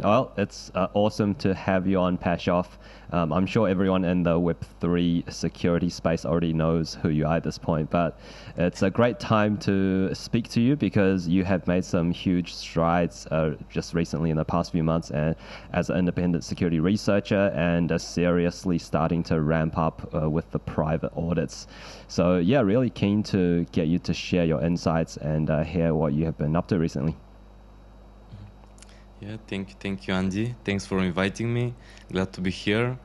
Well, it's awesome to have you on, Pashov. I'm sure everyone in the Web3 security space already knows who you are at this point, but it's a great time to speak to you because you have made some huge strides just recently in the past few months and as an independent security researcher and seriously starting to ramp up with the private audits. So yeah, really keen to get you to share your insights and hear what you have been up to recently. Yeah, thank you, Andy. Thanks for inviting me. Glad to be here.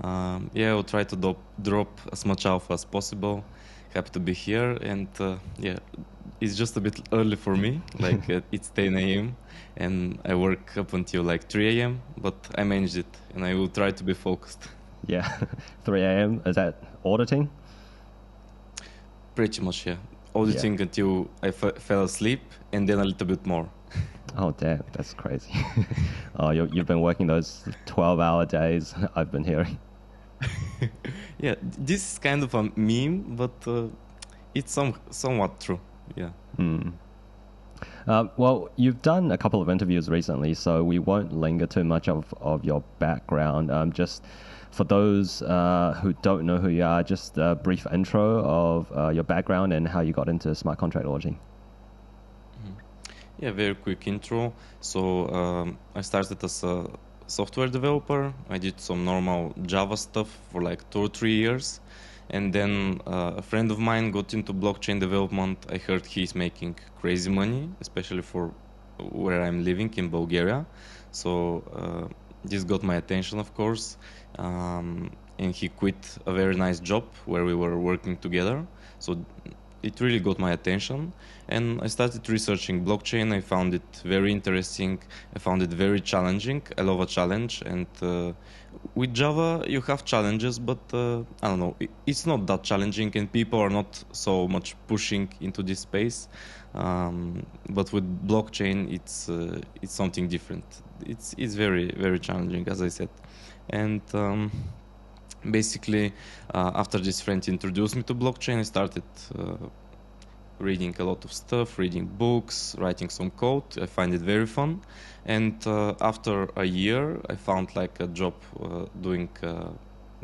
Yeah, I'll try to drop as much alpha as possible. Happy to be here, and yeah, it's just a bit early for me. Like it's 10 a.m. and I work up until like 3 a.m. But I managed it, and I will try to be focused. Yeah, 3 a.m. Is that auditing? Pretty much, yeah. Auditing until I fell asleep, and then a little bit more. Oh, damn, that's crazy. Oh, you've been working those 12-hour days, I've been hearing. Yeah, this is kind of a meme, but it's somewhat true, yeah. Well, you've done a couple of interviews recently, so we won't linger too much of your background. Just for those who don't know who you are, just a brief intro of your background and how you got into smart contract auditing. Yeah, very quick intro. So I started as a software developer. I did some normal Java stuff for like 2 or 3 years. And then a friend of mine got into blockchain development. I heard he's making crazy money, especially for where I'm living in Bulgaria. So this got my attention, of course. And he quit a very nice job where we were working together. So it really got my attention, and I started researching blockchain. I found it very interesting. I found it very challenging. I love a challenge, and with Java you have challenges, but I don't know, it's not that challenging, and people are not so much pushing into this space. But with blockchain, it's something different. It's very challenging, as I said, and basically, after this friend introduced me to blockchain, I started reading a lot of stuff, reading books, writing some code. I find it very fun. And after a year, I found like a job doing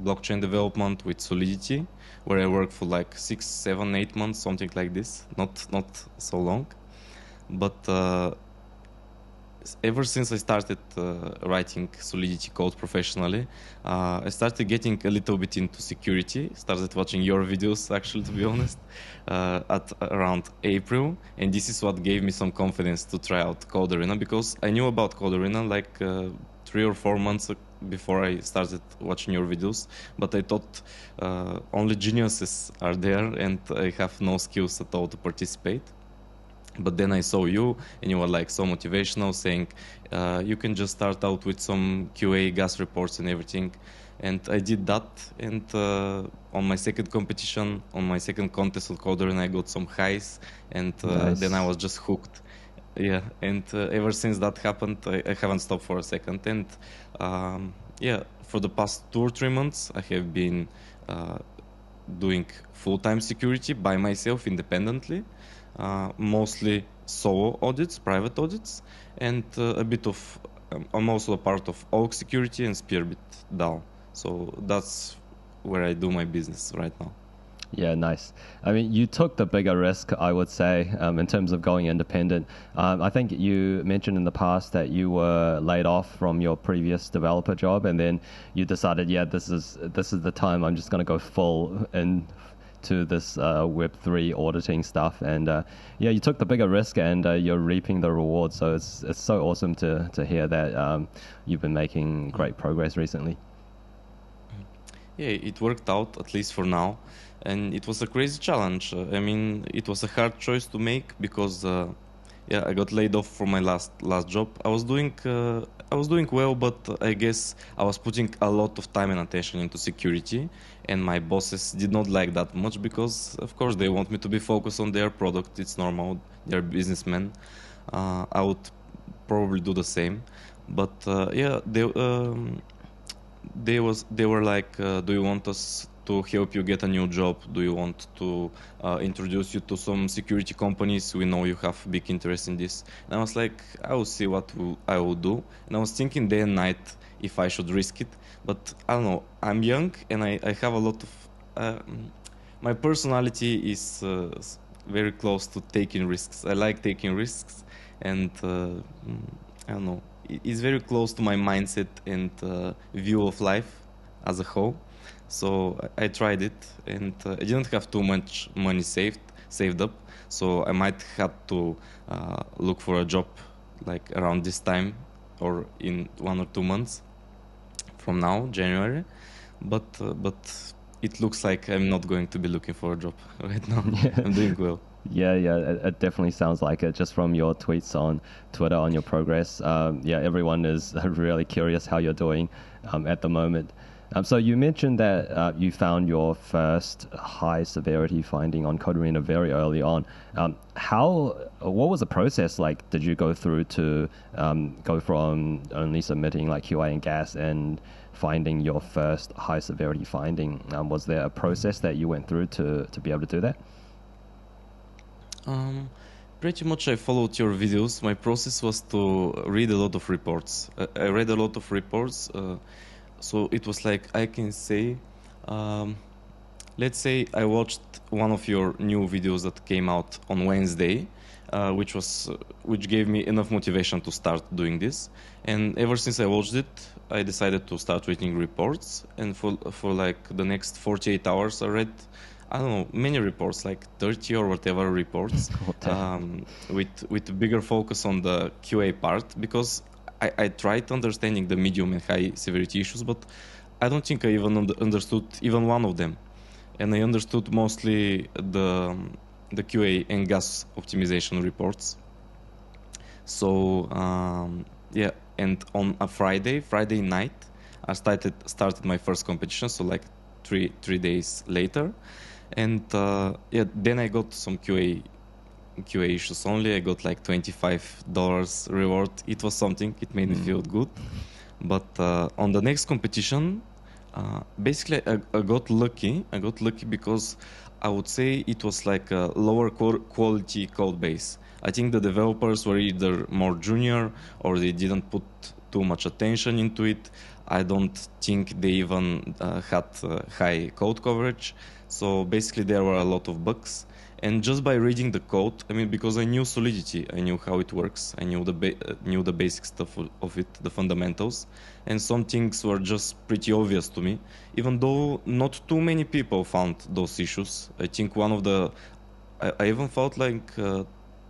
blockchain development with Solidity, where I worked for like 6, 7, 8 months, something like this. Not so long, but ever since I started writing Solidity code professionally, I started getting a little bit into security. Started watching your videos, actually, to be honest, at around April, and this is what gave me some confidence to try out Code Arena, because I knew about Code Arena like 3 or 4 months before I started watching your videos, but I thought only geniuses are there, and I have no skills at all to participate. But then I saw you, and you were like so motivational, saying you can just start out with some QA gas reports and everything. And I did that, and on my second competition, on my second contest on Coder, and I got some highs, and Nice. then I was just hooked. Yeah, and ever since that happened, I haven't stopped for a second. And yeah, for the past 2 or 3 months, I have been doing full-time security by myself independently. Mostly solo audits, private audits, and a bit of, I'm also a part of Oak Security and Spearbit DAO. So that's where I do my business right now. Yeah, nice. I mean, you took the bigger risk, I would say, in terms of going independent. I think you mentioned in the past that you were laid off from your previous developer job, and then you decided, yeah, this is the time I'm just going to go full into this Web3 auditing stuff. And yeah, you took the bigger risk, and you're reaping the reward. So it's so awesome to hear that you've been making great progress recently. Yeah, it worked out, at least for now, and it was a crazy challenge. I mean, it was a hard choice to make because yeah, I got laid off from my last job. I was doing well, but I guess I was putting a lot of time and attention into security, and my bosses did not like that much because, of course, they want me to be focused on their product. It's normal; they're businessmen. I would probably do the same, but yeah, they were like, do you want us to help you get a new job? Do you want to introduce you to some security companies? We know you have big interest in this. And I was like, I will see what I will do. And I was thinking day and night if I should risk it. But I don't know, I'm young and I have a lot of... my personality is very close to taking risks. I like taking risks, and I don't know, it's very close to my mindset and view of life as a whole. So I tried it, and I didn't have too much money saved up. So I might have to look for a job like around this time or in 1 or 2 months from now, January. But it looks like I'm not going to be looking for a job right now. I'm doing well. Yeah, it definitely sounds like it just from your tweets on Twitter, on your progress. Yeah, everyone is really curious how you're doing at the moment. So you mentioned that you found your first high severity finding on Codearena very early on. What was the process like? Did you go through to go from only submitting like QA and gas and finding your first high severity finding? Was there a process that you went through to be able to do that? Pretty much I followed your videos. My process was to read a lot of reports. I read a lot of reports. So it was like, I can say, let's say I watched one of your new videos that came out on Wednesday, which gave me enough motivation to start doing this. And ever since I watched it, I decided to start reading reports. And for like the next 48 hours, I read, I don't know, many reports, like 30 or whatever reports, with bigger focus on the QA part, because I tried understanding the medium and high severity issues, but I don't think I even understood even one of them. And I understood mostly the QA and gas optimization reports. So yeah, and on a Friday night, I started my first competition. So like three days later, and yeah, then I got some QA issues only. I got like $25 reward. It was something. It made me feel good. But on the next competition, basically I got lucky. I got lucky because I would say it was like a lower quality code base. I think the developers were either more junior or they didn't put too much attention into it. I don't think they even had high code coverage. So basically there were a lot of bugs. And just by reading the code, I mean, because I knew Solidity, I knew how it works, I knew the basic stuff of it, the fundamentals, and some things were just pretty obvious to me, even though not too many people found those issues. I think I even felt like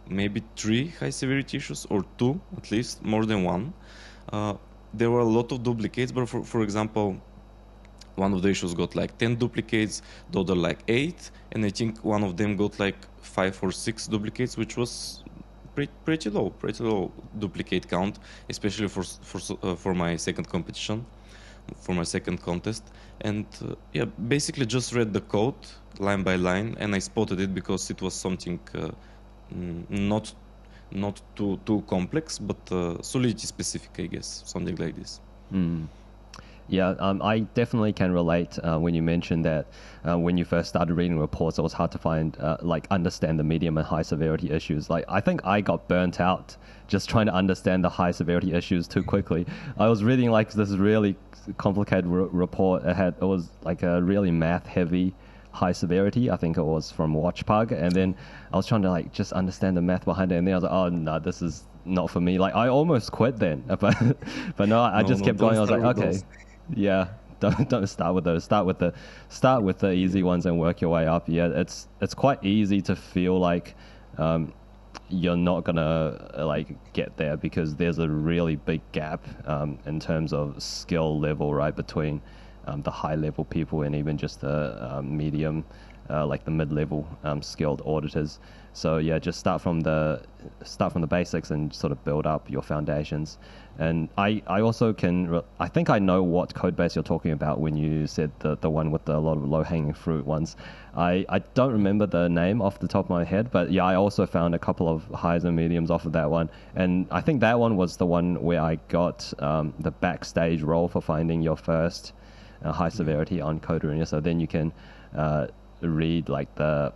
maybe 3 high severity issues, or 2 at least, more than 1. There were a lot of duplicates, but for example, one of the issues got like 10 duplicates, the other like 8, and I think one of them got like 5 or 6 duplicates, which was pretty low duplicate count, especially for my second competition, for my second contest. And yeah, basically just read the code line by line, and I spotted it because it was something not too complex, but Solidity specific, I guess, something like this. Yeah, I definitely can relate when you mentioned that when you first started reading reports, it was hard to find, understand the medium and high severity issues. Like, I think I got burnt out just trying to understand the high severity issues too quickly. I was reading like this really complicated report. It was like a really math heavy high severity. I think it was from Watchpug. And then I was trying to like just understand the math behind it. And then I was like, oh no, this is not for me. Like, I almost quit then, but no, I just kept going. I was like, okay. Those. Yeah, don't start with those. Start with the easy ones and work your way up. Yeah, it's quite easy to feel like you're not gonna like get there because there's a really big gap in terms of skill level, right, between the high level people and even just the medium, like the mid-level skilled auditors. So yeah, just start from the basics and sort of build up your foundations. And I also I think I know what code base you're talking about when you said the one with a lot of low-hanging fruit ones. I don't remember the name off the top of my head, but yeah, I also found a couple of highs and mediums off of that one. And I think that one was the one where I got the backstage role for finding your first high severity on Code Arena. So then you can read like the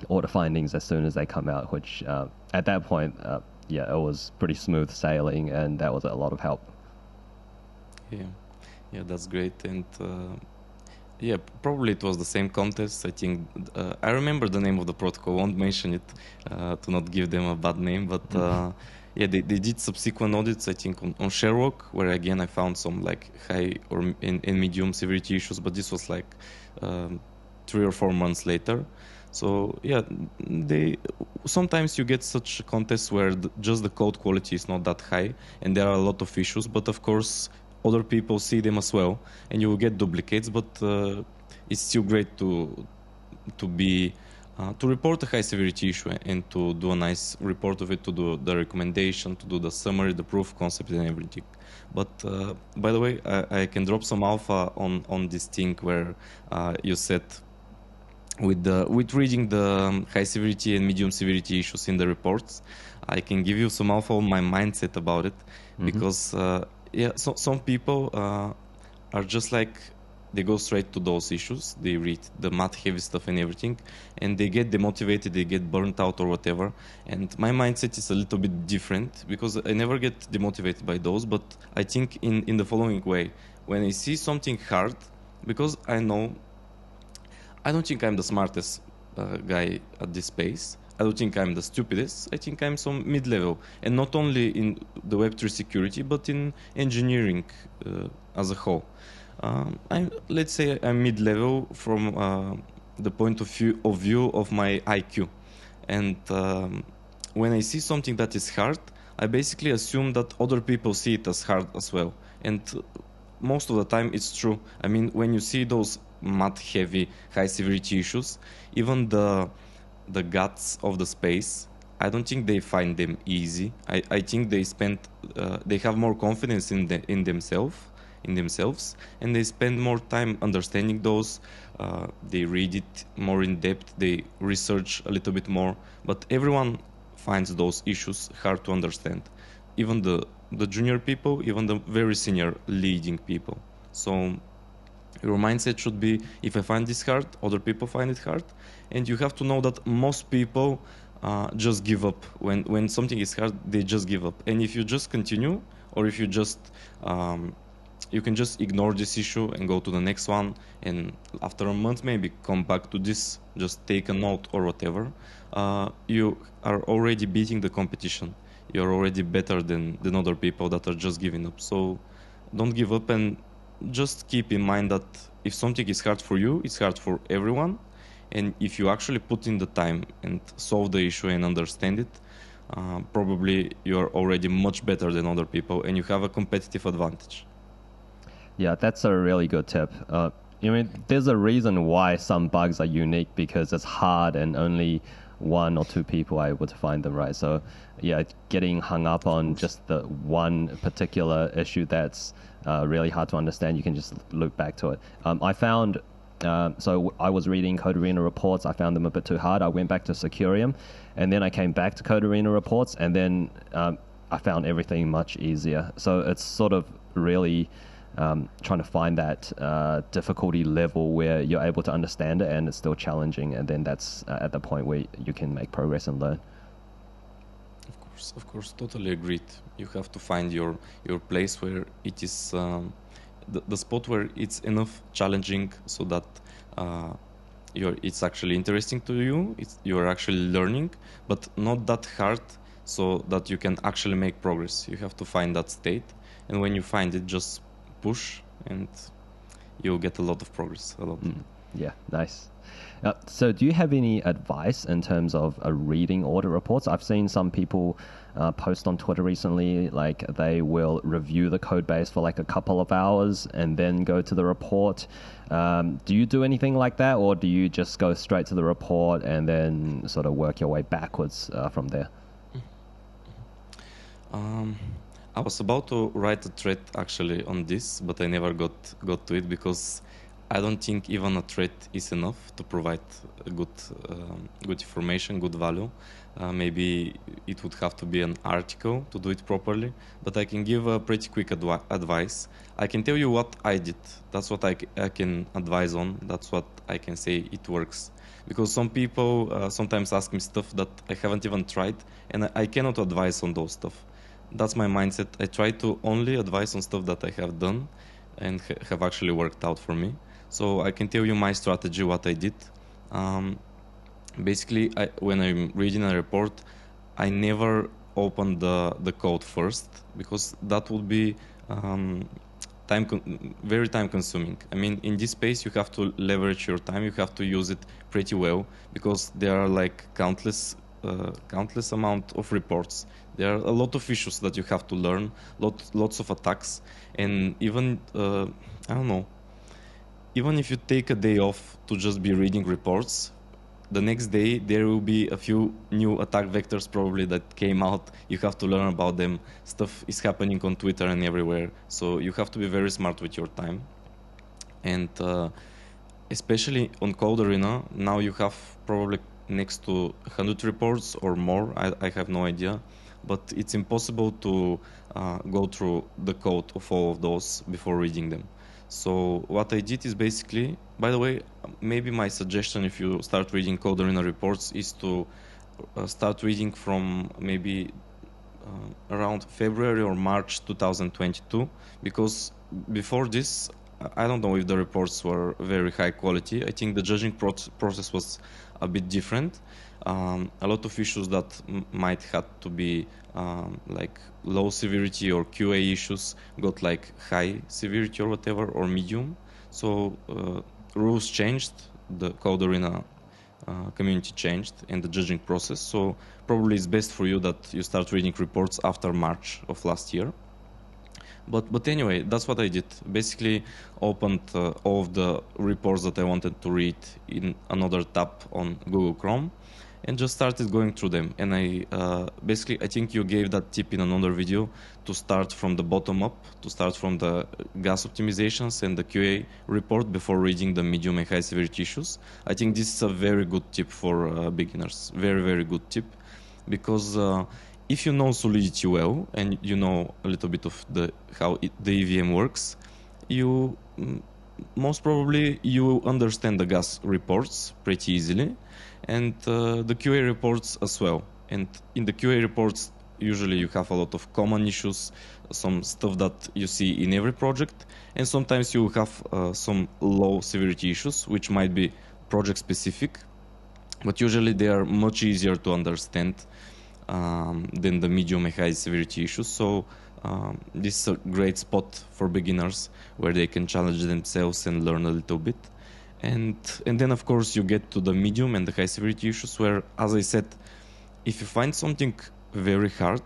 audit findings as soon as they come out, which at that point, it was pretty smooth sailing, and that was a lot of help. Yeah, that's great. And yeah, probably it was the same contest. I think I remember the name of the protocol. Won't mention it to not give them a bad name. But yeah, they did subsequent audits. I think on Sherlock, where again I found some like high or and medium severity issues. But this was like 3 or 4 months later. So yeah, they sometimes you get such contests where just the code quality is not that high, and there are a lot of issues. But of course, other people see them as well, and you will get duplicates. But it's still great to be to report a high severity issue and to do a nice report of it, to do the recommendation, to do the summary, the proof concept, and everything. But by the way, I can drop some alpha on this thing where you said with reading the high severity and medium severity issues in the reports. I can give you some alpha on my mindset about it, because yeah, so some people are just like, they go straight to those issues, they read the math heavy stuff and everything, and they get demotivated, they get burnt out or whatever. And my mindset is a little bit different, because I never get demotivated by those, but I think in the following way: when I see something hard, because I don't think I'm the smartest guy at this space. I don't think I'm the stupidest. I think I'm some mid-level, and not only in the Web3 security, but in engineering as a whole. Let's say I'm mid-level from the point of view of my IQ, and when I see something that is hard, I basically assume that other people see it as hard as well, and most of the time it's true. I mean, when you see those math-heavy, high-severity issues, even the guts of the space, I don't think they find them easy. I think they have more confidence in themselves, and they spend more time understanding those. They read it more in depth, they research a little bit more, but everyone finds those issues hard to understand. Even the junior people, even the very senior leading people. So your mindset should be, if I find this hard, other people find it hard. And you have to know that most people just give up. When something is hard, they just give up. And if you just continue, or if you just, you can just ignore this issue and go to the next one, and after a month maybe come back to this, just take a note or whatever, you are already beating the competition. You're already better than other people that are just giving up. So don't give up, and just keep in mind that if something is hard for you, it's hard for everyone. And if you actually put in the time and solve the issue and understand it, probably you're already much better than other people, and you have a competitive advantage. Yeah, that's a really good tip. I mean, there's a reason why some bugs are unique, because it's hard and only 1 or 2 people are able to find them, right? So yeah, getting hung up on just the one particular issue that's really hard to understand, you can just loop back to it. I found, so I was reading Code Arena reports, I found them a bit too hard. I went back to Securium, and then I came back to Code Arena reports, and then I found everything much easier. So it's sort of really trying to find that difficulty level where you're able to understand it and it's still challenging, and then that's at the point where you can make progress and learn. Of course, totally agreed. You have to find your place where it is the spot where it's enough challenging so that it's actually interesting to you. You're actually learning, but not that hard, so that you can actually make progress. You have to find that state, and when you find it, just push, and you'll get a lot of progress. A lot. Yeah, nice. So do you have any advice in terms of reading audit reports? I've seen some people post on Twitter recently, like they will review the code base for like a couple of hours and then go to the report. Do you do anything like that, or do you just go straight to the report and then sort of work your way backwards from there? I was about to write a thread actually on this, but I never got to it, because I don't think even a thread is enough to provide a good information, good value. Maybe it would have to be an article to do it properly, but I can give a pretty quick advice. I can tell you what I did. That's what I can advise on. That's what I can say it works. Because some people sometimes ask me stuff that I haven't even tried, and I cannot advise on those stuff. That's my mindset. I try to only advise on stuff that I have done and have actually worked out for me. So I can tell you my strategy, what I did. Basically, when I'm reading a report, I never open the code first, because that would be very time consuming. I mean, in this space, you have to leverage your time. You have to use it pretty well, because there are like countless amount of reports. There are a lot of issues that you have to learn, lots of attacks, and even I don't know. Even if you take a day off to just be reading reports, the next day there will be a few new attack vectors probably that came out. You have to learn about them. Stuff is happening on Twitter and everywhere. So you have to be very smart with your time. And especially on Code Arena, now you have probably next to 100 reports or more. I have no idea. But it's impossible to go through the code of all of those before reading them. So what I did is basically, by the way, maybe my suggestion if you start reading Code Arena reports is to start reading from maybe around February or March 2022, because before this, I don't know if the reports were very high quality. I think the judging process was a bit different. A lot of issues that might have to be like low severity or QA issues got like high severity or whatever, or medium. So rules changed, the Code Arena community changed, and the judging process. So probably it's best for you that you start reading reports after March of last year. But anyway, that's what I did. Basically opened all of the reports that I wanted to read in another tab on Google Chrome, and just started going through them. And I basically, I think you gave that tip in another video, to start from the bottom up, to start from the gas optimizations and the QA report before reading the medium and high severity issues. I think this is a very good tip for beginners. Very, very good tip, because if you know Solidity well and you know a little bit of how the EVM works, you most probably you understand the gas reports pretty easily, and the QA reports as well. And in the QA reports, usually you have a lot of common issues, some stuff that you see in every project, and sometimes you have some low severity issues, which might be project specific, but usually they are much easier to understand than the medium and high severity issues. So this is a great spot for beginners where they can challenge themselves and learn a little bit. And then of course you get to the medium and the high severity issues, where, as I said, if you find something very hard,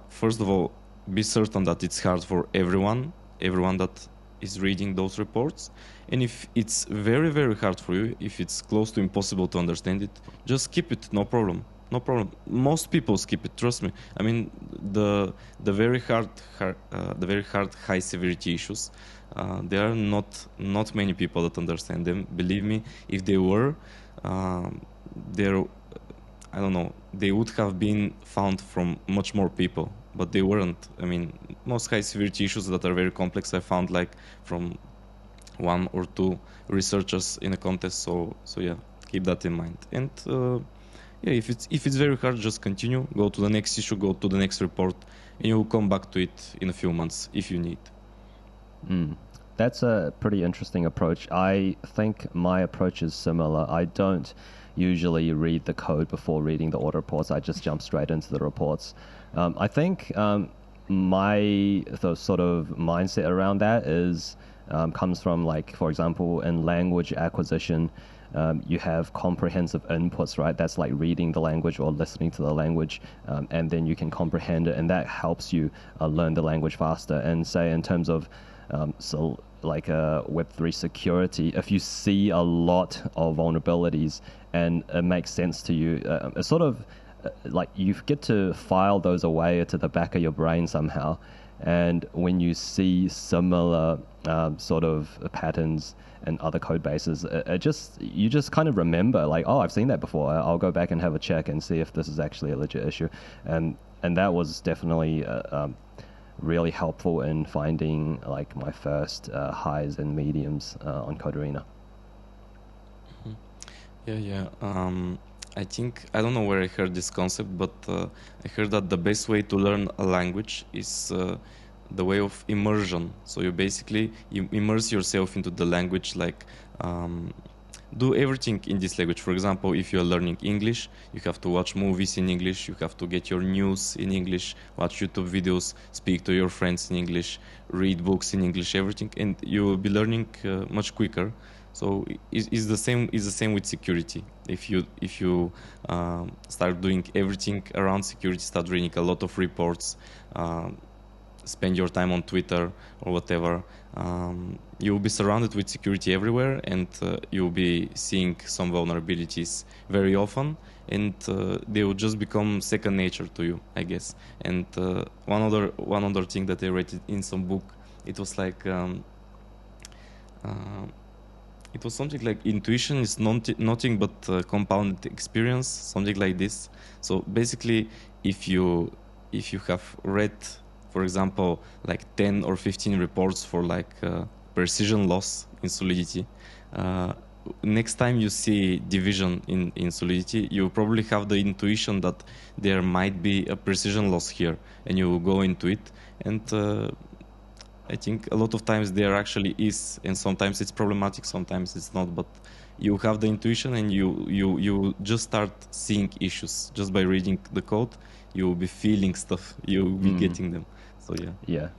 first of all, be certain that it's hard for everyone that is reading those reports. And if it's very, very hard for you, if it's close to impossible to understand it, just skip it, no problem. No problem. Most people skip it. Trust me. I mean, the very hard high severity issues. There are not many people that understand them. Believe me, if they were, there, I don't know, they would have been found from much more people, but they weren't. I mean, most high severity issues that are very complex, I found like from 1 or 2 researchers in a contest. So yeah, keep that in mind. And yeah, if it's very hard, just continue, go to the next issue, go to the next report, and you'll come back to it in a few months if you need. That's a pretty interesting approach. I think my approach is similar. I don't usually read the code before reading the audit reports. I just jump straight into the reports. I think the sort of mindset around that is comes from, like, for example, in language acquisition, you have comprehensive inputs, right? That's like reading the language or listening to the language, and then you can comprehend it, and that helps you learn the language faster. And say in terms of so like Web3 security, if you see a lot of vulnerabilities and it makes sense to you, it's sort of like you get to file those away to the back of your brain somehow. And when you see similar sort of patterns in other code bases, you just kind of remember like, oh, I've seen that before. I'll go back and have a check and see if this is actually a legit issue. And that was definitely really helpful in finding like my first highs and mediums on Code Arena. Yeah. I think, I don't know where I heard this concept, but I heard that the best way to learn a language is the way of immersion. So you basically immerse yourself into the language, like do everything in this language. For example, if you're learning English, you have to watch movies in English, you have to get your news in English, watch YouTube videos, speak to your friends in English, read books in English, everything, and you will be learning much quicker. So it's the same with security. If you start doing everything around security, start reading a lot of reports, spend your time on Twitter or whatever, you will be surrounded with security everywhere, and you'll be seeing some vulnerabilities very often, and they will just become second nature to you, I guess. And one other thing that I read in some book, it was like it was something like intuition is nothing but compounded experience, something like this. So basically, if you have read, for example, like 10 or 15 reports for like precision loss in Solidity, next time you see division in Solidity, you probably have the intuition that there might be a precision loss here, and you go into it. And I think a lot of times there actually is, and sometimes it's problematic, sometimes it's not, but you have the intuition, and you just start seeing issues just by reading the code. You will be feeling stuff, you will be getting them. So yeah,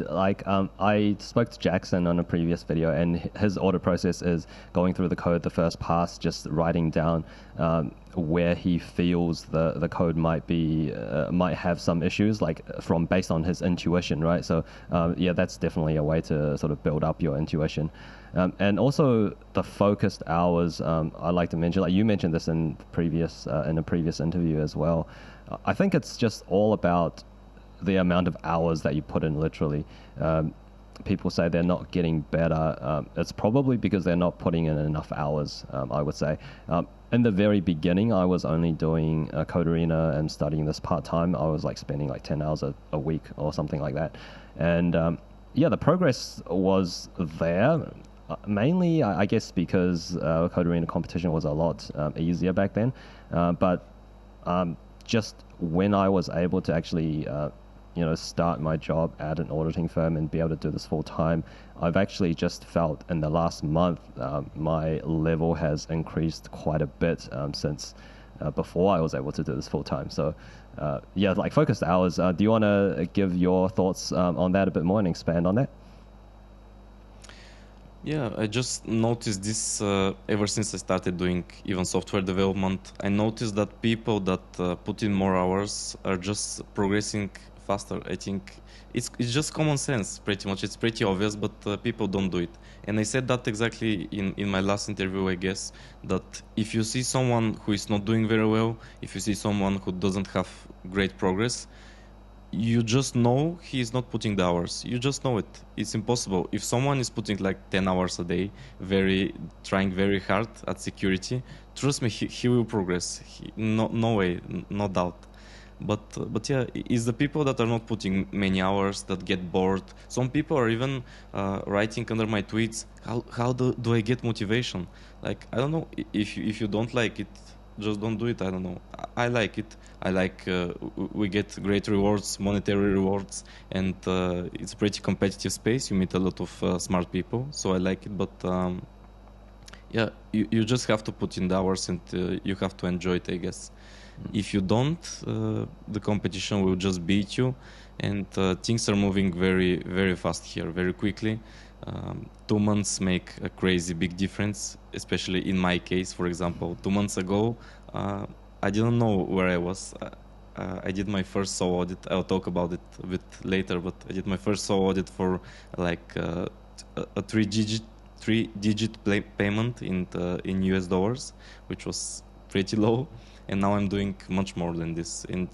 like I spoke to Jackson on a previous video, and his audit process is going through the code the first pass, just writing down where he feels the code might have some issues, like based on his intuition, right? So yeah, that's definitely a way to sort of build up your intuition. And also the focused hours, I like to mention, like you mentioned this in a previous interview as well. I think it's just all about the amount of hours that you put in, literally. People say they're not getting better. It's probably because they're not putting in enough hours, I would say. In the very beginning, I was only doing Code Arena and studying this part-time. I was like spending like 10 hours a week or something like that. And yeah, the progress was there. Mainly, I guess, because Code Arena competition was a lot easier back then. But just when I was able to actually start my job at an auditing firm and be able to do this full time, I've actually just felt in the last month my level has increased quite a bit since before I was able to do this full time. So yeah, like focused hours. Do you want to give your thoughts on that a bit more and expand on that? Yeah, I just noticed this ever since I started doing even software development. I noticed that people that put in more hours are just progressing faster. I think it's just common sense, pretty much. It's pretty obvious, but people don't do it. And I said that exactly in my last interview, I guess, that if you see someone who is not doing very well, if you see someone who doesn't have great progress, you just know he is not putting the hours. You just know it. It's impossible. If someone is putting like 10 hours a day, trying very hard at security, trust me, he will progress. No way, no doubt. But yeah, it's the people that are not putting many hours that get bored. Some people are even writing under my tweets, how do I get motivation? Like, I don't know, if you don't like it, just don't do it. I don't know. I like it. I like we get great rewards, monetary rewards, and it's a pretty competitive space. You meet a lot of smart people, so I like it. But yeah, you just have to put in the hours, and you have to enjoy it, I guess. If you don't, the competition will just beat you, and things are moving very, very fast here, very quickly. 2 months make a crazy big difference, especially in my case. For example, 2 months ago, I didn't know where I was. I did my first SO audit. I'll talk about it a bit later, but I did my first SO audit for like a three-digit payment in US dollars, which was pretty low. And now I'm doing much more than this. And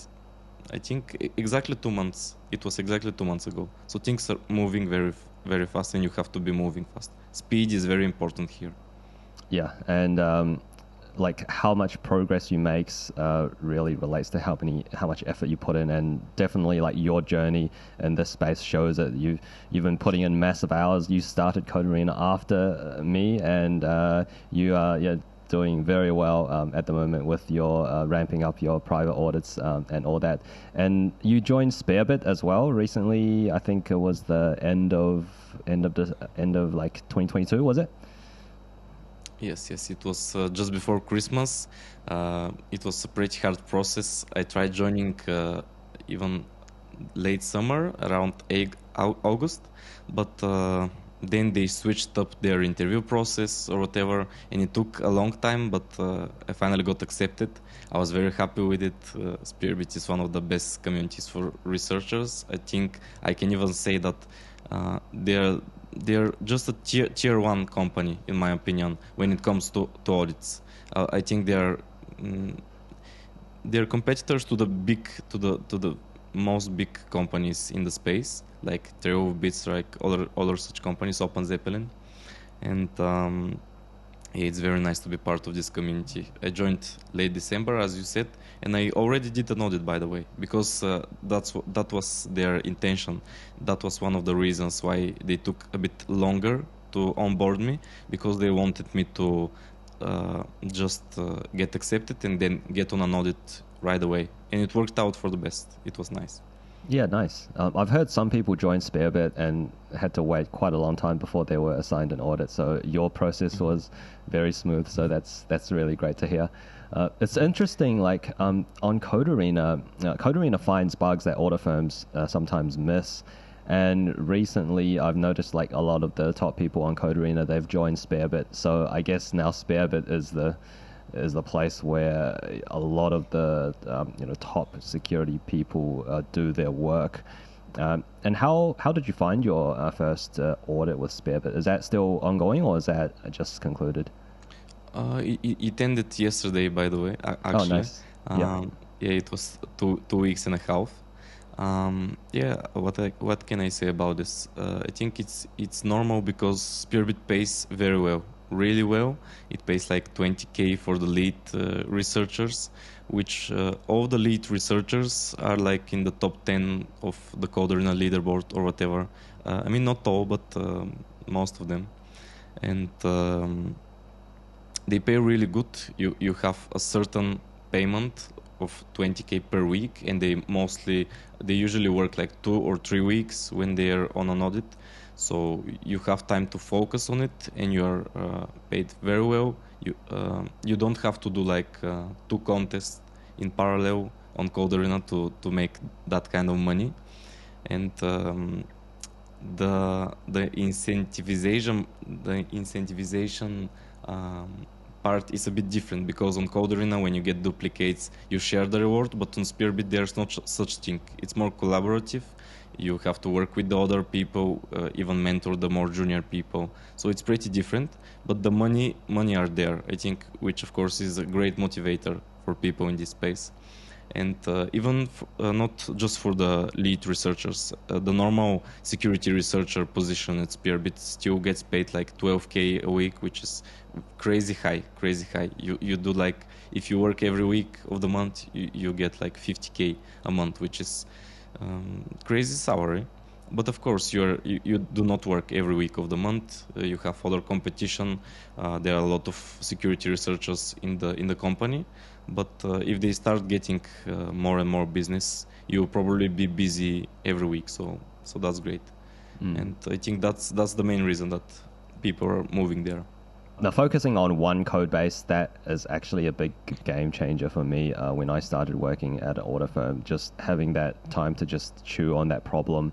I think exactly 2 months. It was exactly 2 months ago. So things are moving very, very fast, and you have to be moving fast. Speed is very important here. Yeah, and like how much progress you make really relates to how much effort you put in, and definitely like your journey in this space shows that you've been putting in massive hours. You started Coderina after me, and you are doing very well at the moment with your ramping up your private audits and all that. And you joined Spearbit as well recently. I think it was the end of like 2022, was it? Yes, it was just before Christmas. It was a pretty hard process. I tried joining even late summer, around August, but then they switched up their interview process or whatever, and it took a long time, but I finally got accepted. I was very happy with it. Spearbit is one of the best communities for researchers. I think I can even say that they're just a tier one company, in my opinion, when it comes to audits. I think they're competitors to the most big companies in the space, like Bits, like other such companies, Open Zeppelin, and yeah, it's very nice to be part of this community. I joined late December, as you said, and I already did an audit, by the way, because that was their intention. That was one of the reasons why they took a bit longer to onboard me, because they wanted me to just get accepted and then get on an audit right away. And it worked out for the best. It was nice. Yeah, nice. I've heard some people join Spearbit and had to wait quite a long time before they were assigned an audit. So your process was very smooth. So that's really great to hear. It's interesting, like on Coderina, Coderina finds bugs that audit firms sometimes miss. And recently, I've noticed like a lot of the top people on Coderina, they've joined Spearbit. So I guess now Spearbit is the place where a lot of the top security people do their work. And how did you find your first audit with Spearbit? Is that still ongoing, or is that just concluded? It ended yesterday, by the way. Actually, oh, nice. Yeah, it was two weeks and a half. Yeah, what can I say about this? I think it's normal because Spearbit pays very well, really well. It pays like 20K for the lead researchers, which all the lead researchers are like in the top 10 of the Coderina leaderboard or whatever. I mean, not all, but most of them. And they pay really good. You have a certain payment of 20K per week, and they usually work like 2 or 3 weeks when they are on an audit. So you have time to focus on it, and you are paid very well. You don't have to do like 2 contests in parallel on Coderina to make that kind of money. And the incentivization part is a bit different, because on Coderina, when you get duplicates, you share the reward, but on Spearbit there's not such thing. It's more collaborative. You have to work with the other people, even mentor the more junior people. So it's pretty different, but the money are there, I think, which of course is a great motivator for people in this space. And even not just for the lead researchers, the normal security researcher position at Spearbit still gets paid like 12K a week, which is crazy high. You do like, if you work every week of the month, you get like 50K a month, which is crazy salary. But of course, you do not work every week of the month. You have other competition. There are a lot of security researchers in the company. But if they start getting more and more business, you'll probably be busy every week. So that's great. And I think that's the main reason that people are moving there. Now, focusing on one code base, that is actually a big game changer for me when I started working at an audit firm. Just having that time to just chew on that problem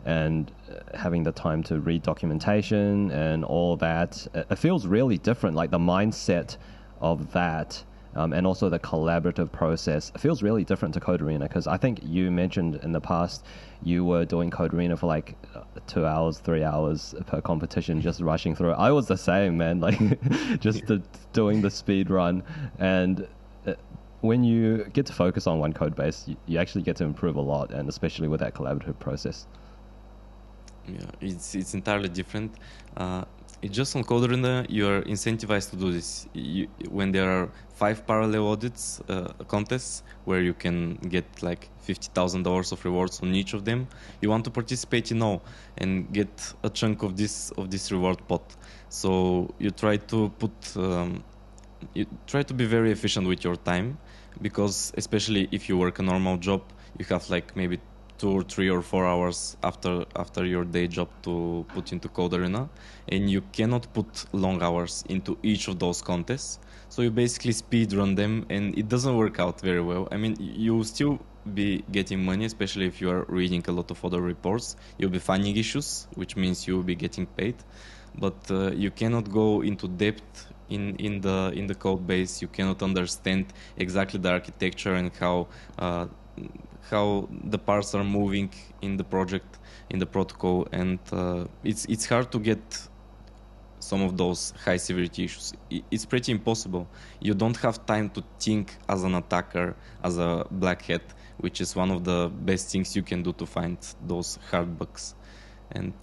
and having the time to read documentation and all that, it feels really different. Like the mindset of that and also the collaborative process feels really different to Coderina, because I think you mentioned in the past you were doing Coderina for like 2 hours, 3 hours per competition, just rushing through it. I was the same, man, like just doing the speed run. And when you get to focus on one code base, you actually get to improve a lot, and especially with that collaborative process. Yeah, it's entirely different. It's just on Code Arena, you're incentivized to do this. When there are 5 parallel audits contests where you can get like $50,000 of rewards on each of them, you want to participate in all and get a chunk of this reward pot. So you try to you try to be very efficient with your time, because especially if you work a normal job, you have like maybe 2 or 3 or 4 hours after your day job to put into Code Arena, and you cannot put long hours into each of those contests. So you basically speed run them, and it doesn't work out very well. I mean, you still be getting money, especially if you are reading a lot of other reports. You'll be finding issues, which means you'll be getting paid, but you cannot go into depth in the code base. You cannot understand exactly the architecture and how the parts are moving in the project, in the protocol, and it's hard to get some of those high severity issues. It's pretty impossible. You don't have time to think as an attacker, as a black hat, which is one of the best things you can do to find those hard bugs. And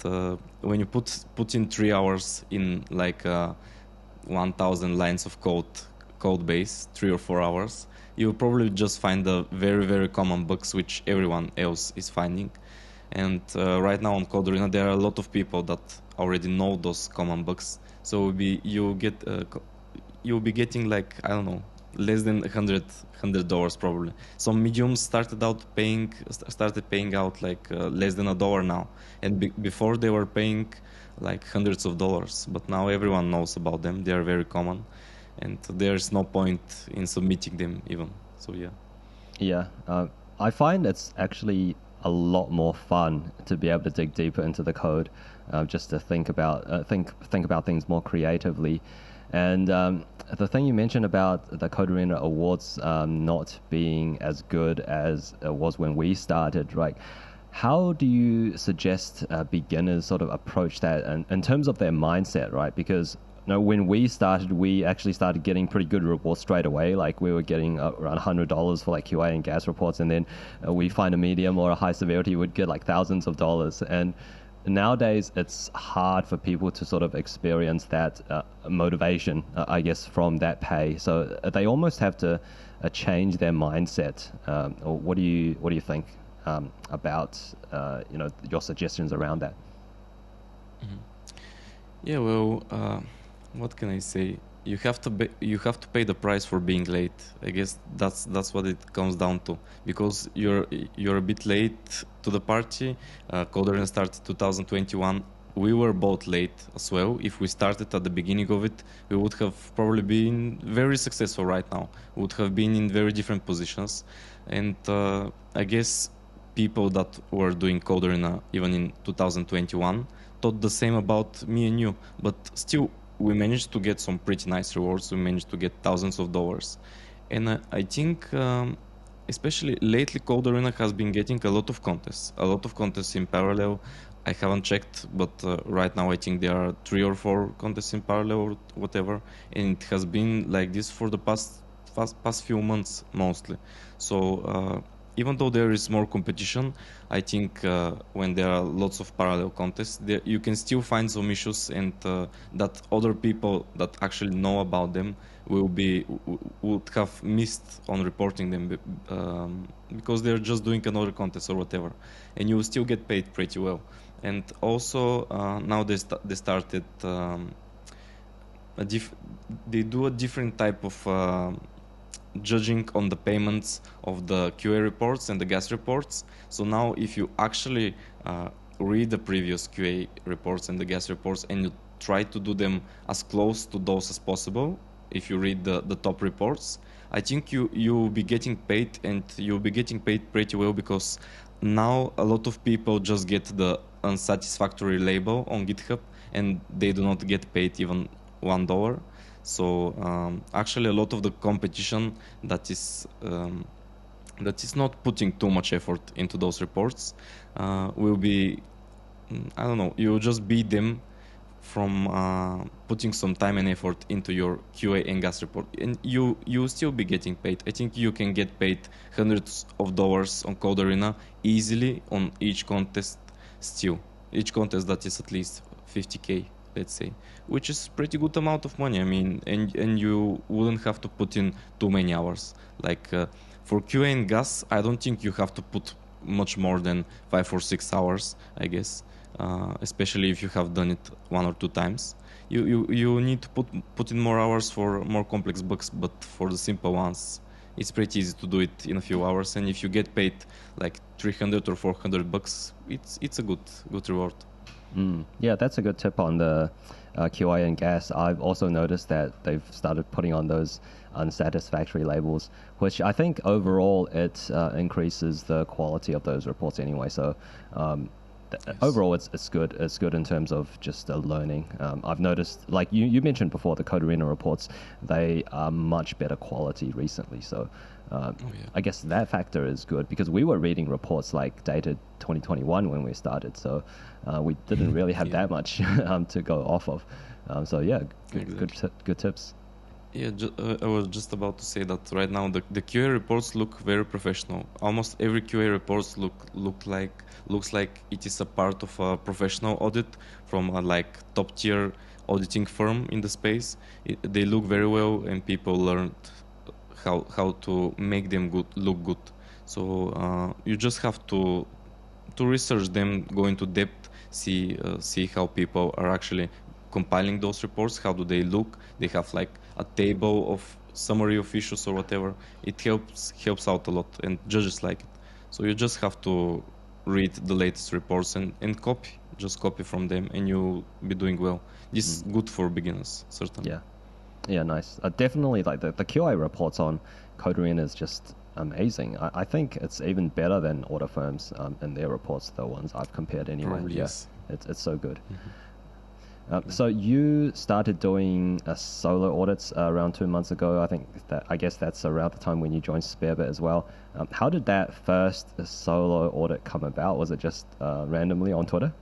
when you put in 3 hours in like 1,000 lines of code base, 3 or 4 hours, you'll probably just find the very, very common bugs which everyone else is finding. And right now on Code Arena, there are a lot of people that already know those common bugs. So you'll be getting like, I don't know, less than $100 probably. Some mediums started paying out like less than $1 now, and before they were paying like hundreds of dollars. But now everyone knows about them. They are very common, and there's no point in submitting them even. So yeah. Yeah, I find it's actually a lot more fun to be able to dig deeper into the code, just to think about things more creatively. And the thing you mentioned about the Code Arena Awards not being as good as it was when we started, right? How do you suggest beginners sort of approach that, and in terms of their mindset, right? Because when we started, we actually started getting pretty good reports straight away. Like we were getting around $100 for like QA and gas reports, and then we find a medium or a high severity, we'd get like thousands of dollars. And nowadays, it's hard for people to sort of experience that motivation, I guess, from that pay. So they almost have to change their mindset. Or what do you think about your suggestions around that? Mm-hmm. Yeah, well, what can I say? You have to pay the price for being late. I guess that's what it comes down to, because you're a bit late to the party. Code Arena started 2021. We were both late as well. If we started at the beginning of it, we would have probably been very successful right now. We would have been in very different positions, and I guess people that were doing Code Arena even in 2021 thought the same about me and you, but still we managed to get some pretty nice rewards. We managed to get thousands of dollars. And I think especially lately Code Arena has been getting a lot of contests in parallel. I haven't checked, but right now I think there are 3 or 4 contests in parallel or whatever, and it has been like this for the past few months mostly. So even though there is more competition, I think when there are lots of parallel contests, you can still find some issues, and that other people that actually know about them would have missed on reporting them, because they're just doing another contest or whatever, and you will still get paid pretty well. And also now they started they do a different type of judging on the payments of the QA reports and the gas reports. So now if you actually read the previous QA reports and the gas reports, and you try to do them as close to those as possible, if you read the top reports, I think you'll be getting paid, and you'll be getting paid pretty well, because now a lot of people just get the unsatisfactory label on GitHub, and they do not get paid even $1. So actually a lot of the competition that is not putting too much effort into those reports will be, I don't know, you'll just beat them from putting some time and effort into your QA and gas report, and you still be getting paid. I think you can get paid hundreds of dollars on Code Arena easily on each contest. Still, each contest that is at least 50K, let's say, which is pretty good amount of money. I mean, and you wouldn't have to put in too many hours. Like for QA and gas, I don't think you have to put much more than 5 or 6 hours, I guess. Especially if you have done it 1 or 2 times. You need to put in more hours for more complex bugs, but for the simple ones, it's pretty easy to do it in a few hours. And if you get paid like 300 or 400 bucks, it's a good reward. Yeah, that's a good tip on the QA and gas. I've also noticed that they've started putting on those unsatisfactory labels, which I think overall it increases the quality of those reports anyway. So yes. Overall, it's good. It's good in terms of just learning. I've noticed, like you mentioned before, the Code Arena reports, they are much better quality recently. So I guess that factor is good, because we were reading reports like dated 2021 when we started. So we didn't really have that much to go off of. So yeah, good tips. Yeah, I was just about to say that right now the QA reports look very professional. Almost every QA reports looks like it is a part of a professional audit from a like top tier auditing firm in the space. They look very well, and people learned how to make them look good. So you just have to research them, go into depth, see how people are actually compiling those reports. How do they look? They have like a table of summary of issues or whatever. It helps out a lot, and judges like it. So you just have to read the latest reports and copy from them, and you'll be doing well. This is good for beginners, certainly. Yeah, nice. Definitely, like the QA reports on Code Arena is just amazing. I think it's even better than audit firms in their reports, the ones I've compared anyway. Probably, yes. It's so good. So you started doing solo audits around 2 months ago. I guess that's around the time when you joined Spearbit as well. How did that first solo audit come about? Was it just randomly on Twitter?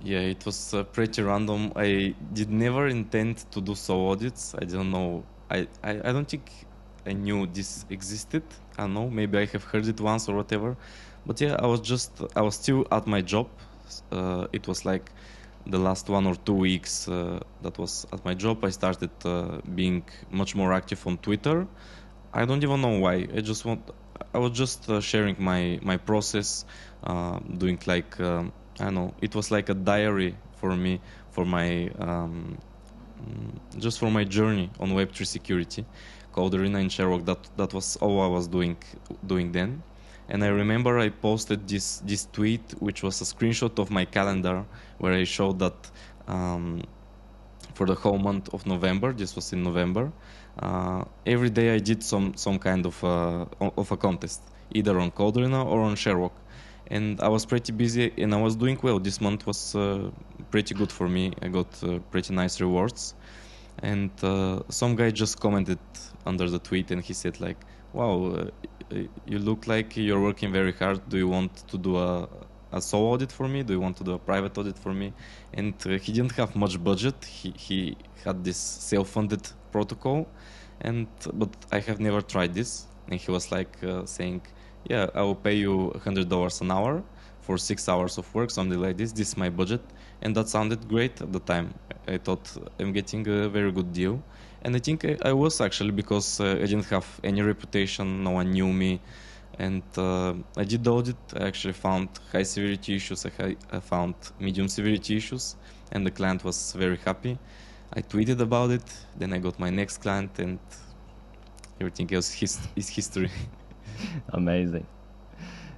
Yeah, it was pretty random. I did never intend to do solo audits. I don't know. I don't think I knew this existed. I don't know. Maybe I have heard it once or whatever. But yeah, I was still at my job. It was like the last 1 or 2 weeks that was at my job. I started being much more active on Twitter. I don't even know why. I was just sharing my process, doing like I don't know. It was like a diary for me, for my just for my journey on Web3 security, Code Arena and Sherlock. That was all I was doing then. And I remember I posted this tweet, which was a screenshot of my calendar, where I showed that for the whole month of November, this was in November, every day I did some kind of a contest, either on Code Arena or on Sherlock. And I was pretty busy, and I was doing well. This month was pretty good for me. I got pretty nice rewards. And some guy just commented under the tweet, and he said like, wow, you look like you're working very hard. Do you want to do a solo audit for me? Do you want to do a private audit for me? And he didn't have much budget. He had this self-funded protocol, but I have never tried this. And he was like saying, yeah, I will pay you $100 an hour for 6 hours of work, something like this. This is my budget. And that sounded great at the time. I thought I'm getting a very good deal. And I think I was actually, because I didn't have any reputation, no one knew me. And I did the audit. I actually found high severity issues. I found medium severity issues, and the client was very happy. I tweeted about it. Then I got my next client, and everything else is history. Amazing.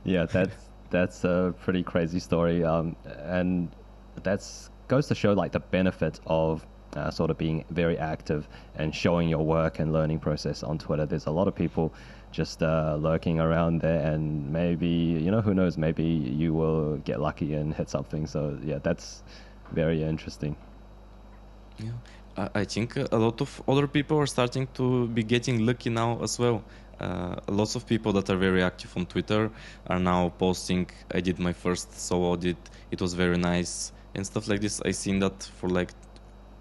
Yeah, that's a pretty crazy story, and that's goes to show like the benefit of sort of being very active and showing your work and learning process on Twitter. There's a lot of people just lurking around there, and maybe, who knows, maybe you will get lucky and hit something. So yeah, that's very interesting. Yeah, I think a lot of other people are starting to be getting lucky now as well. Lots of people that are very active on Twitter are now posting, I did my first solo audit, it was very nice, and stuff like this. I seen that for like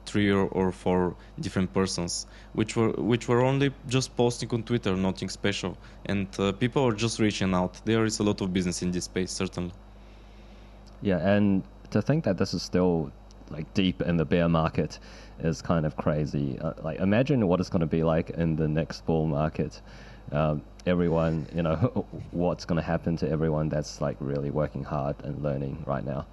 3 or 4 different persons, which were only just posting on Twitter, nothing special, and people are just reaching out. There is a lot of business in this space, certainly. Yeah, and to think that this is still like deep in the bear market is kind of crazy. Like, imagine what it's going to be like in the next bull market. Everyone, what's going to happen to everyone that's like really working hard and learning right now.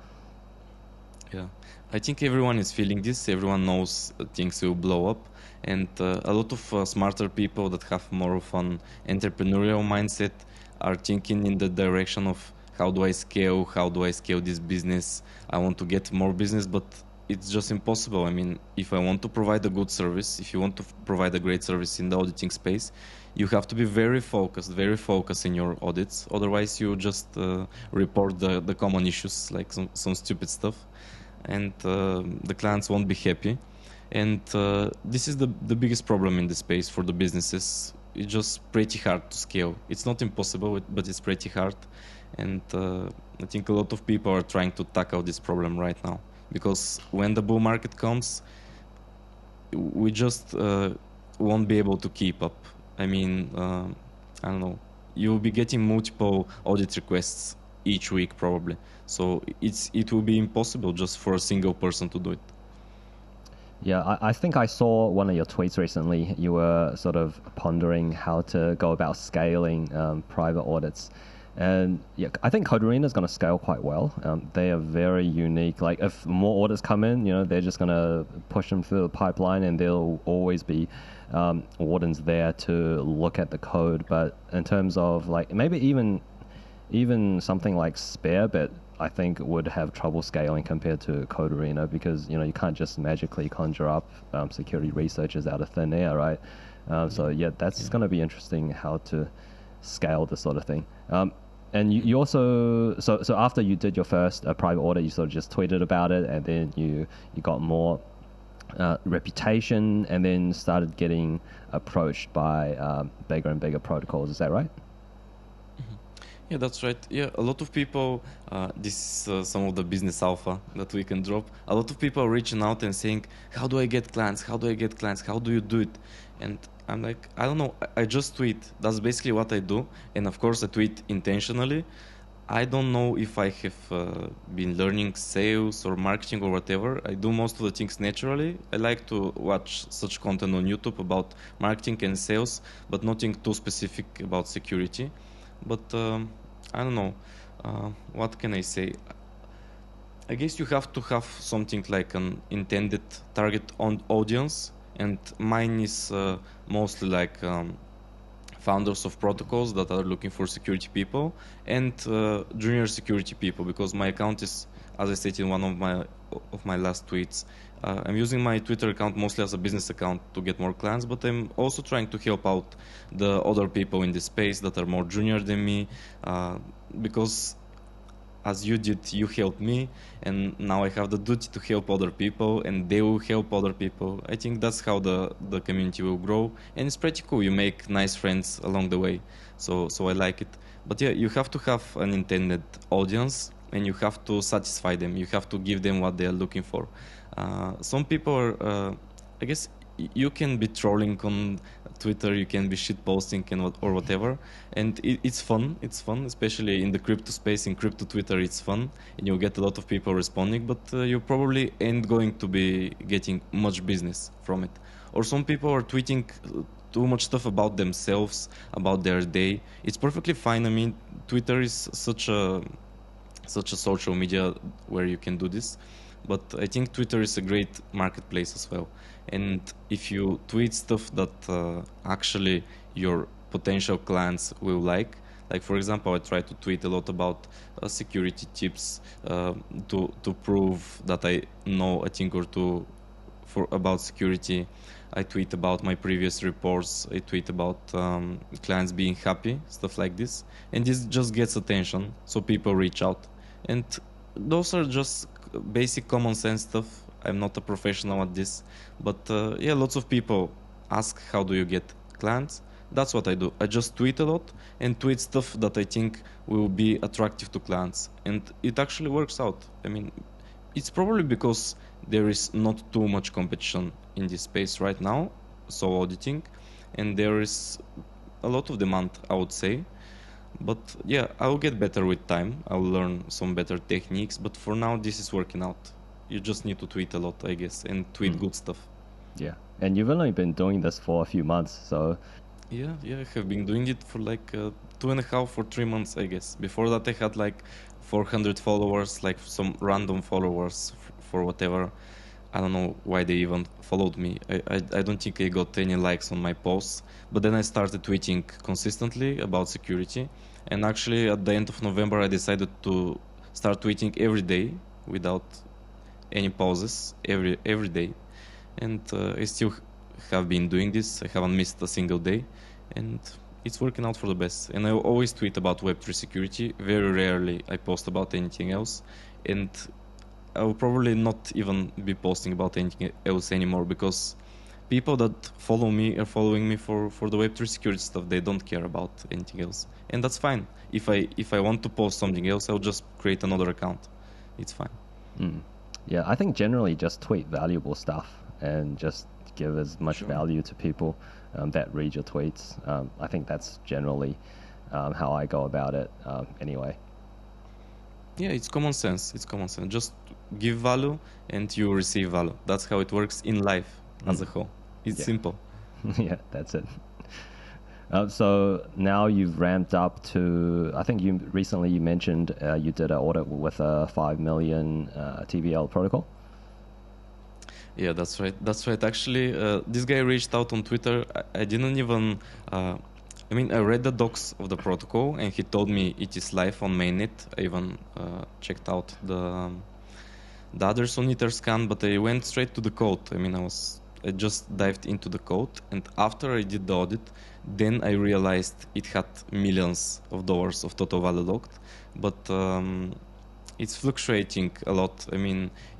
Yeah, I think everyone is feeling this. Everyone knows things will blow up, and a lot of smarter people that have more of an entrepreneurial mindset are thinking in the direction of how do I scale? How do I scale this business? I want to get more business, but it's just impossible. I mean, if I want to provide a good service, if you want to provide a great service in the auditing space, you have to be very focused in your audits. Otherwise, you just report the common issues, like some stupid stuff, and the clients won't be happy. And this is the biggest problem in the space for the businesses. It's just pretty hard to scale. It's not impossible, but it's pretty hard. And I think a lot of people are trying to tackle this problem right now, because when the bull market comes, we just won't be able to keep up. I mean, I don't know, you'll be getting multiple audit requests each week probably. So it will be impossible just for a single person to do it. Yeah, I think I saw one of your tweets recently. You were sort of pondering how to go about scaling private audits. And yeah, I think Coderina is going to scale quite well. They are very unique. Like, if more orders come in, they're just going to push them through the pipeline, and there'll always be wardens there to look at the code. But in terms of like maybe even something like Spearbit, I think would have trouble scaling compared to Coderina, because you can't just magically conjure up security researchers out of thin air, right? So yeah, that's going to be interesting how to scale this sort of thing. And you also, so after you did your first private audit, you sort of just tweeted about it, and then you got more reputation, and then started getting approached by bigger and bigger protocols. Is that right? Yeah, that's right. Yeah, a lot of people, this is some of the business alpha that we can drop. A lot of people are reaching out and saying, how do I get clients? How do I get clients? How do you do it? And I'm like, I don't know. I just tweet. That's basically what I do. And of course, I tweet intentionally. I don't know if I have been learning sales or marketing or whatever. I do most of the things naturally. I like to watch such content on YouTube about marketing and sales, but nothing too specific about security. But I don't know, what can I say? I guess you have to have something like an intended target audience, and mine is mostly like founders of protocols that are looking for security people, and junior security people, because my account is, as I stated in one of my last tweets, I'm using my Twitter account mostly as a business account to get more clients, but I'm also trying to help out the other people in this space that are more junior than me, because as you did, you helped me, and now I have the duty to help other people, and they will help other people. I think that's how the community will grow, and it's pretty cool. You make nice friends along the way, so I like it. But yeah, you have to have an intended audience, and you have to satisfy them. You have to give them what they are looking for. Some people are, I guess, you can be trolling on Twitter, you can be shit posting or whatever, and it's fun. It's fun, especially in the crypto space. In crypto Twitter, it's fun, and you'll get a lot of people responding, but you probably ain't going to be getting much business from it. Or some people are tweeting too much stuff about themselves, about their day. It's perfectly fine. I mean, Twitter is such a social media where you can do this, but I think Twitter is a great marketplace as well. And if you tweet stuff that actually your potential clients will like for example, I try to tweet a lot about security tips to prove that I know a thing or two about security. I tweet about my previous reports. I tweet about clients being happy, stuff like this, and this just gets attention, so people reach out. And those are just basic common sense stuff. I'm not a professional at this, but yeah, lots of people ask, how do you get clients? That's what I do. I just tweet a lot and tweet stuff that I think will be attractive to clients, and it actually works out. I mean, It's probably because there is not too much competition in this space right now, so auditing, and there is a lot of demand, I would say. But yeah, I'll get better with time. I'll learn some better techniques, but for now, this is working out. You just need to tweet a lot, I guess, and tweet good stuff. Yeah, and you've only been doing this for a few months, so... Yeah, I have been doing it for like 2.5 or 3 months, I guess. Before that, I had like 400 followers, like some random followers for whatever. I don't know why they even followed me. I don't think I got any likes on my posts. But then I started tweeting consistently about security. And actually, at the end of November, I decided to start tweeting every day without any pauses, every day. And I still have been doing this. I haven't missed a single day. And it's working out for the best. And I always tweet about Web3 security. Very rarely I post about anything else. And I will probably not even be posting about anything else anymore, because people that follow me are following me for the Web3 security stuff. They don't care about anything else. And that's fine. If I want to post something else, I'll just create another account. It's fine. Yeah, I think generally just tweet valuable stuff and just give as much value to people that read your tweets. I think that's generally how I go about it anyway. Yeah, it's common sense. Just give value and you receive value. That's how it works in life as a whole. It's simple. Yeah, that's it. So now you've ramped up to, I think you recently mentioned you did an audit with a 5 million TVL protocol. Yeah, that's right. Actually, this guy reached out on Twitter. I didn't even... I read the docs of the protocol, and he told me it is live on mainnet. I even checked out the others on Etherscan, but I went straight to the code. I just dived into the code, and after I did the audit, then I realized it had millions of dollars of total value locked, but it's fluctuating a lot.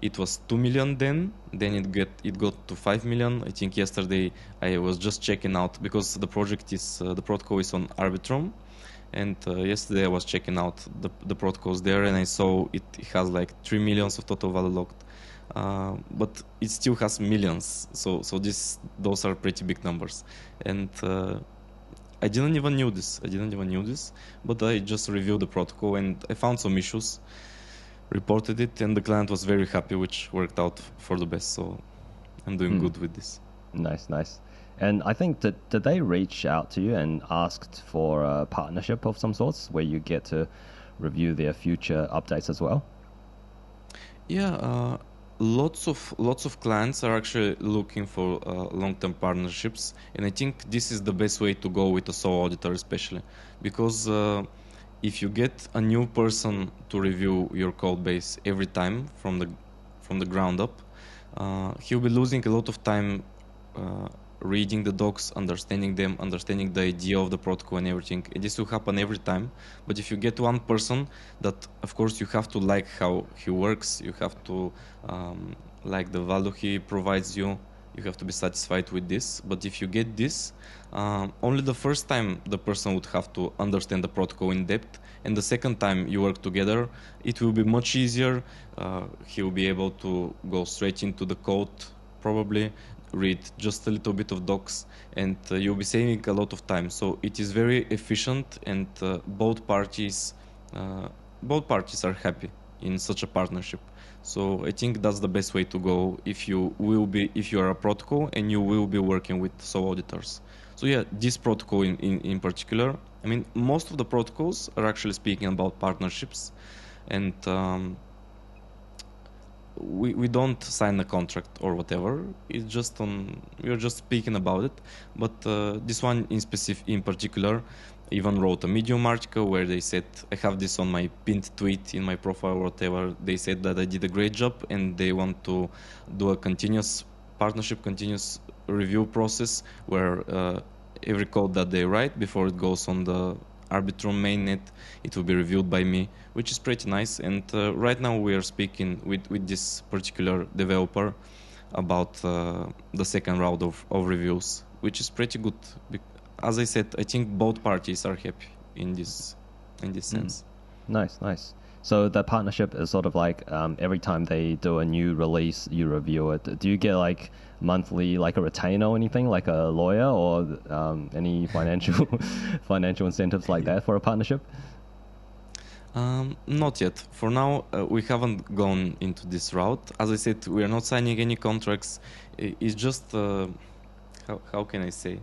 It was 2 million then it got to 5 million. I think yesterday I was just checking out, because the protocol is on Arbitrum, and yesterday I was checking out the protocols there, and I saw it has like 3 millions of total value locked. But it still has millions, so those are pretty big numbers, and I didn't even knew this, but I just reviewed the protocol and I found some issues, reported it, and the client was very happy, which worked out for the best, so I'm doing good with this. Nice. And I think did they reach out to you and asked for a partnership of some sorts where you get to review their future updates as well? Yeah, lots of clients are actually looking for long-term partnerships, and I think this is the best way to go with a sole auditor, especially because if you get a new person to review your code base every time from the ground up, he'll be losing a lot of time reading the docs, understanding them, understanding the idea of the protocol and everything. And this will happen every time. But if you get one person that, of course, you have to like how he works, you have to like the value he provides you, you have to be satisfied with this. But if you get this, only the first time the person would have to understand the protocol in depth, and the second time you work together, it will be much easier. He will be able to go straight into the code, probably read just a little bit of docs, and you'll be saving a lot of time. So it is very efficient, and both parties are happy in such a partnership. So I think that's the best way to go if you are a protocol and you will be working with sole auditors. So yeah, this protocol in particular, most of the protocols are actually speaking about partnerships, and we don't sign a contract or whatever. It's just we're just speaking about it. But this one in particular even wrote a Medium article where they said, I have this on my pinned tweet in my profile or whatever. They said that I did a great job and they want to do a continuous partnership, continuous review process where every code that they write before it goes on the Arbitrum mainnet, it will be reviewed by me, which is pretty nice. And right now we are speaking with this particular developer about the second round of reviews, which is pretty good. As I said, I think both parties are happy in this sense. Nice. So the partnership is sort of like every time they do a new release, you review it. Do you get like monthly, like a retainer or anything, like a lawyer, or any financial financial incentives like that for a partnership? Not yet. For now, we haven't gone into this route. As I said, we are not signing any contracts. It's just how can I say?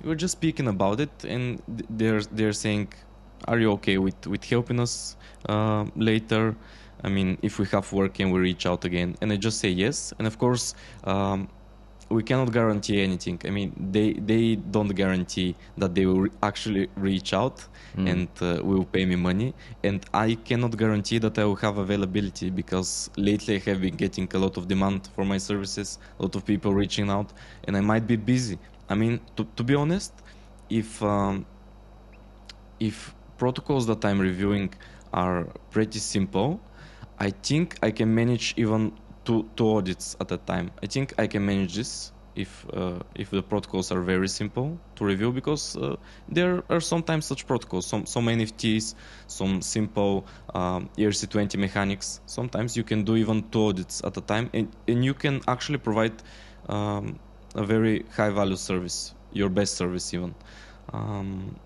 We're just speaking about it, and they're saying, "Are you okay with helping us later? I mean, if we have work, can we reach out again?" And I just say yes. And of course, we cannot guarantee anything. I mean, they don't guarantee that they will actually reach out and will pay me money. And I cannot guarantee that I will have availability, because lately I have been getting a lot of demand for my services, a lot of people reaching out, and I might be busy. I mean, to be honest, if protocols that I'm reviewing are pretty simple, I think I can manage even two audits at a time. I think I can manage this if the protocols are very simple to review, because there are sometimes such protocols, some NFTs, some simple ERC20 mechanics. Sometimes you can do even two audits at a time, and you can actually provide a very high value service, your best service even.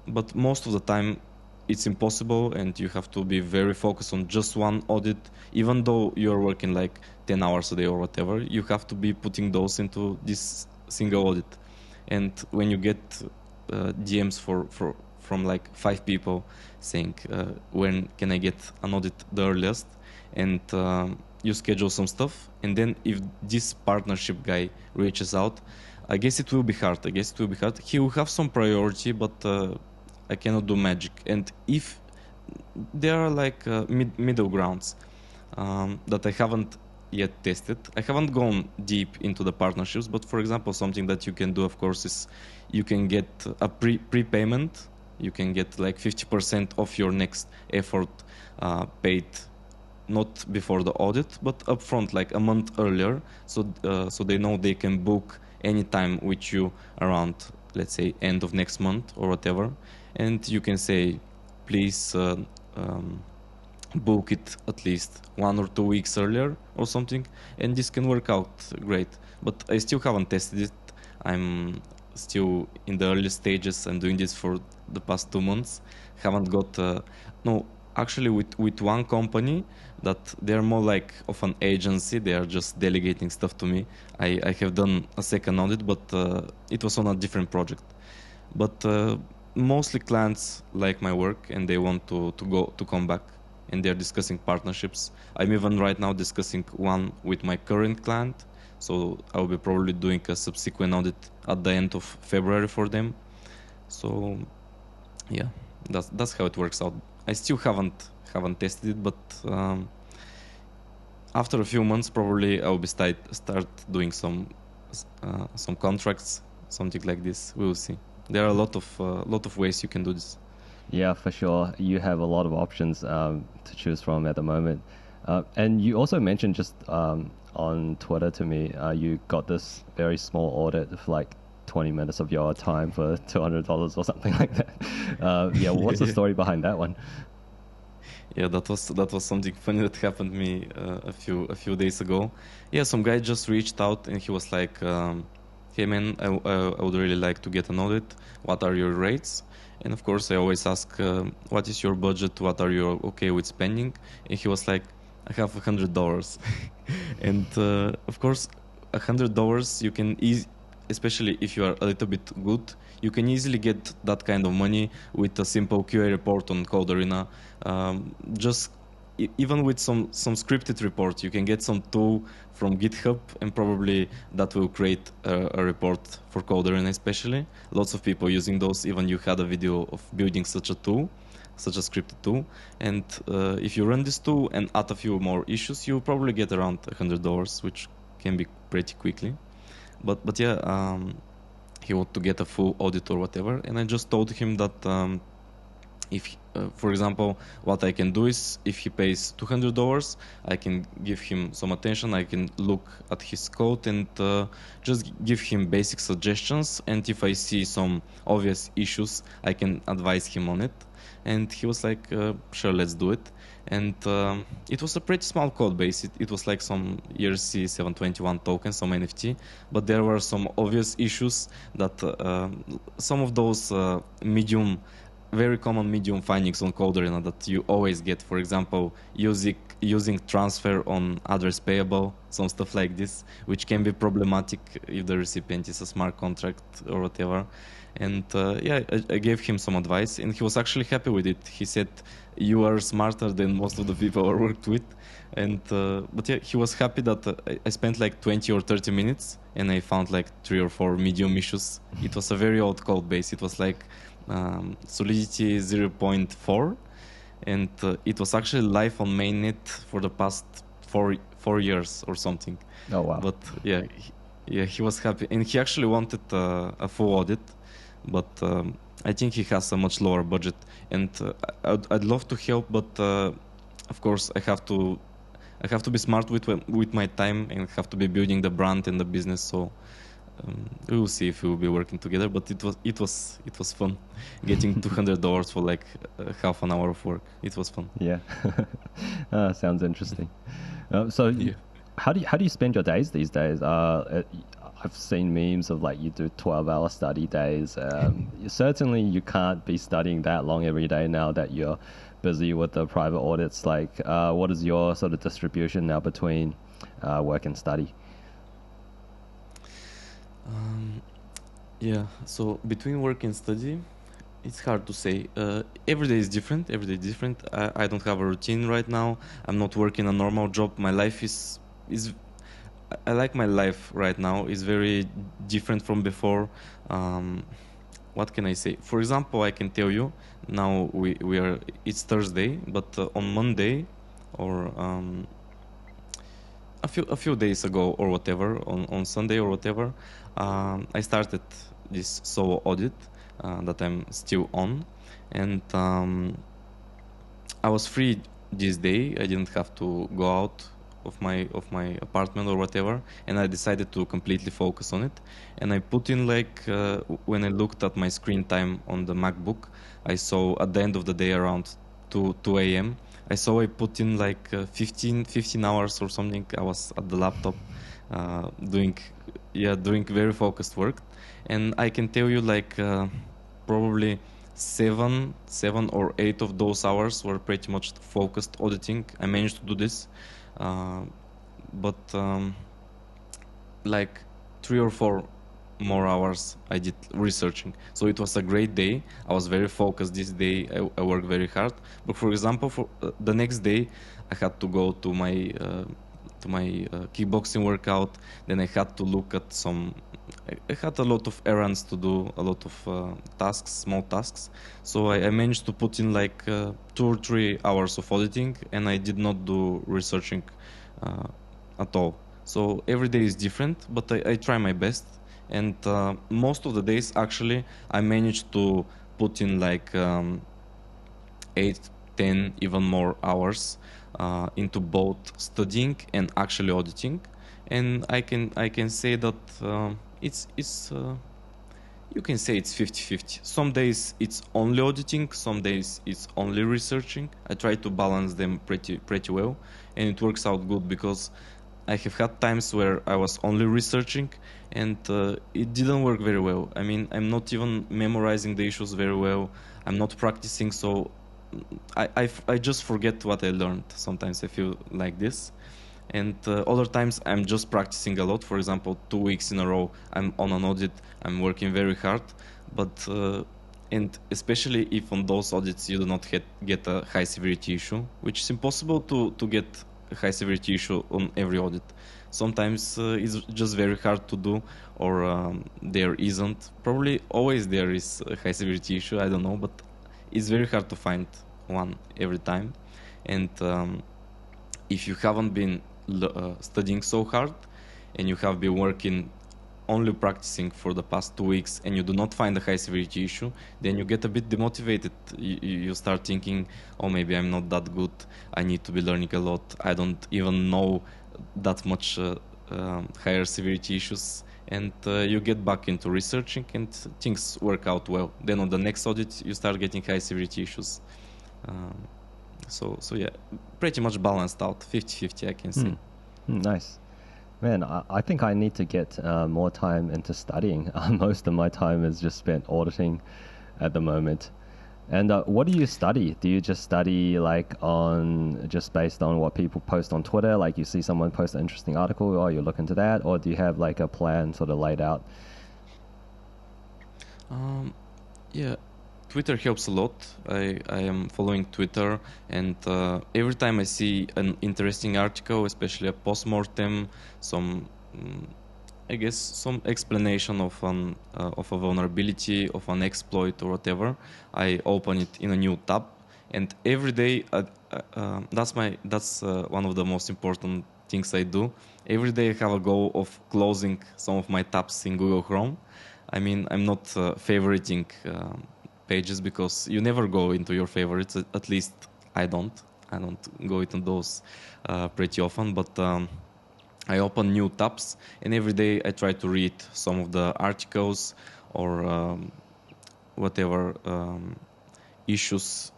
But most of the time it's impossible, and you have to be very focused on just one audit. Even though you're working like 10 hours a day or whatever, you have to be putting those into this single audit. And when you get DMs from like 5 people saying, when can I get an audit the earliest, and you schedule some stuff, and then if this partnership guy reaches out, I guess it will be hard. He will have some priority, but I cannot do magic. And if there are like middle grounds that I haven't yet tested, I haven't gone deep into the partnerships. But for example, something that you can do, of course, is you can get a prepayment. You can get like 50% of your next effort paid, not before the audit, but upfront, like a month earlier. So they know they can book anytime with you around, let's say, end of next month or whatever. And you can say, please book it at least 1 or 2 weeks earlier or something, and this can work out great. But I still haven't tested it. I'm still in the early stages. I'm doing this for the past 2 months. Haven't got no, actually with one company that they're more like of an agency. They are just delegating stuff to me. I have done a second audit, but it was on a different project. But mostly clients like my work, and they want to come back, and they're discussing partnerships. I'm even right now discussing one with my current client, so I'll be probably doing a subsequent audit at the end of February for them. So yeah, that's how it works out. I still haven't tested it, but after a few months probably I'll be start doing some contracts, something like this. We will see. There are a lot of ways you can do this. Yeah, for sure. You have a lot of options to choose from at the moment. And you also mentioned just on Twitter to me, you got this very small audit of like 20 minutes of your time for $200 or something like that. Yeah, what's the story behind that one? Yeah, that was something funny that happened to me a few days ago. Yeah, some guy just reached out, and he was like, "Hey man, I would really like to get an audit. What are your rates?" And of course, I always ask, "What is your budget? What are you okay with spending?" And he was like, "I have $100." And of course, $100 you can especially if you are a little bit good, you can easily get that kind of money with a simple QA report on Code Arena. Just even with some scripted report, you can get some tool from GitHub, and probably that will create a report for Code Arena especially. Lots of people using those. Even you had a video of building such a tool, such a scripted tool. And if you run this tool and add a few more issues, you probably get around $100, which can be pretty quickly. But yeah, he wanted to get a full audit or whatever, and I just told him that if, for example, what I can do is, if he pays $200, I can give him some attention. I can look at his code and just give him basic suggestions. And if I see some obvious issues, I can advise him on it. And he was like, "Sure, let's do it." And it was a pretty small code base. It was like some ERC 721 token, some NFT, but there were some obvious issues that some of those very common medium findings on Code Arena that you always get. For example, using transfer on address payable, some stuff like this, which can be problematic if the recipient is a smart contract or whatever. And yeah, I gave him some advice, and he was actually happy with it. He said, "You are smarter than most of the people I worked with." And but yeah, he was happy that I spent like 20 or 30 minutes, and I found like 3 or 4 medium issues. It was a very old code base. It was like Solidity 0.4, and it was actually live on mainnet for the past four years or something. Oh wow! But yeah, he was happy, and he actually wanted a full audit, but I think he has a much lower budget, and I'd love to help, but of course I have to be smart with my time, and have to be building the brand and the business. So we will see if we will be working together. But it was fun getting $200 for like half an hour of work. It was fun. Yeah, sounds interesting. So, Yeah. how do you spend your days these days? I've seen memes of like you do 12-hour study days. Certainly, you can't be studying that long every day now that you're busy with the private audits. Like, what is your sort of distribution now between work and study? Yeah, so between work and study, it's hard to say. Every day is different. Every day is different. I don't have a routine right now. I'm not working a normal job. My life is I like my life right now. It's very different from before. What can I say? For example, I can tell you now it's Thursday, but on Monday or a few days ago or whatever, on Sunday or whatever, I started this solo audit that I'm still on, and I was free this day. I didn't have to go out of my apartment or whatever, and I decided to completely focus on it. And I put in like when I looked at my screen time on the MacBook, I saw at the end of the day around 2 a.m. I saw I put in like 15 hours or something. I was at the laptop doing very focused work, and I can tell you like probably seven or 8 of those hours were pretty much focused auditing. I managed to do this, but like 3 or 4 more hours I did researching. So it was a great day. I was very focused this day. I worked very hard. But for example, for the next day, I had to go to my kickboxing workout. Then I had to look at I had a lot of errands to do, a lot of tasks, small tasks. So I managed to put in like 2 or 3 hours of auditing, and I did not do researching at all. So every day is different, but I try my best. And most of the days, actually, I managed to put in like 8, 10, even more hours into both studying and actually auditing. And I can say that it's you can say it's 50-50. Some days it's only auditing, some days it's only researching. I try to balance them pretty well, and it works out good because I have had times where I was only researching, and it didn't work very well. I mean, I'm not even memorizing the issues very well. I'm not practicing, so I just forget what I learned. Sometimes I feel like this. And other times I'm just practicing a lot. For example, 2 weeks in a row, I'm on an audit. I'm working very hard, but and especially if on those audits you do not get a high severity issue, which is impossible to get a high severity issue on every audit. Sometimes it's just very hard to do, or there isn't. Probably always there is a high severity issue. I don't know, but it's very hard to find one every time. And if you haven't been studying so hard, and you have been working only practicing for the past 2 weeks, and you do not find a high severity issue, then you get a bit demotivated. You start thinking, oh, maybe I'm not that good. I need to be learning a lot. I don't even know that much higher severity issues. And you get back into researching, and things work out well. Then on the next audit, you start getting high severity issues. So yeah, pretty much balanced out, 50-50, I can say. Nice. Man, I think I need to get more time into studying. Most of my time is just spent auditing at the moment. And what do you study? Do you just study just based on what people post on Twitter? Like you see someone post an interesting article, or you look into that, or do you have like a plan sort of laid out? Yeah, Twitter helps a lot. I am following Twitter, and every time I see an interesting article, especially a postmortem, some I guess some explanation of of a vulnerability, of an exploit or whatever, I open it in a new tab, and every day that's one of the most important things I do. Every day I have a goal of closing some of my tabs in Google Chrome. I mean, I'm not favoriting pages because you never go into your favorites. At least I don't. I don't go into those pretty often, but. I open new tabs, and every day I try to read some of the articles or whatever issues,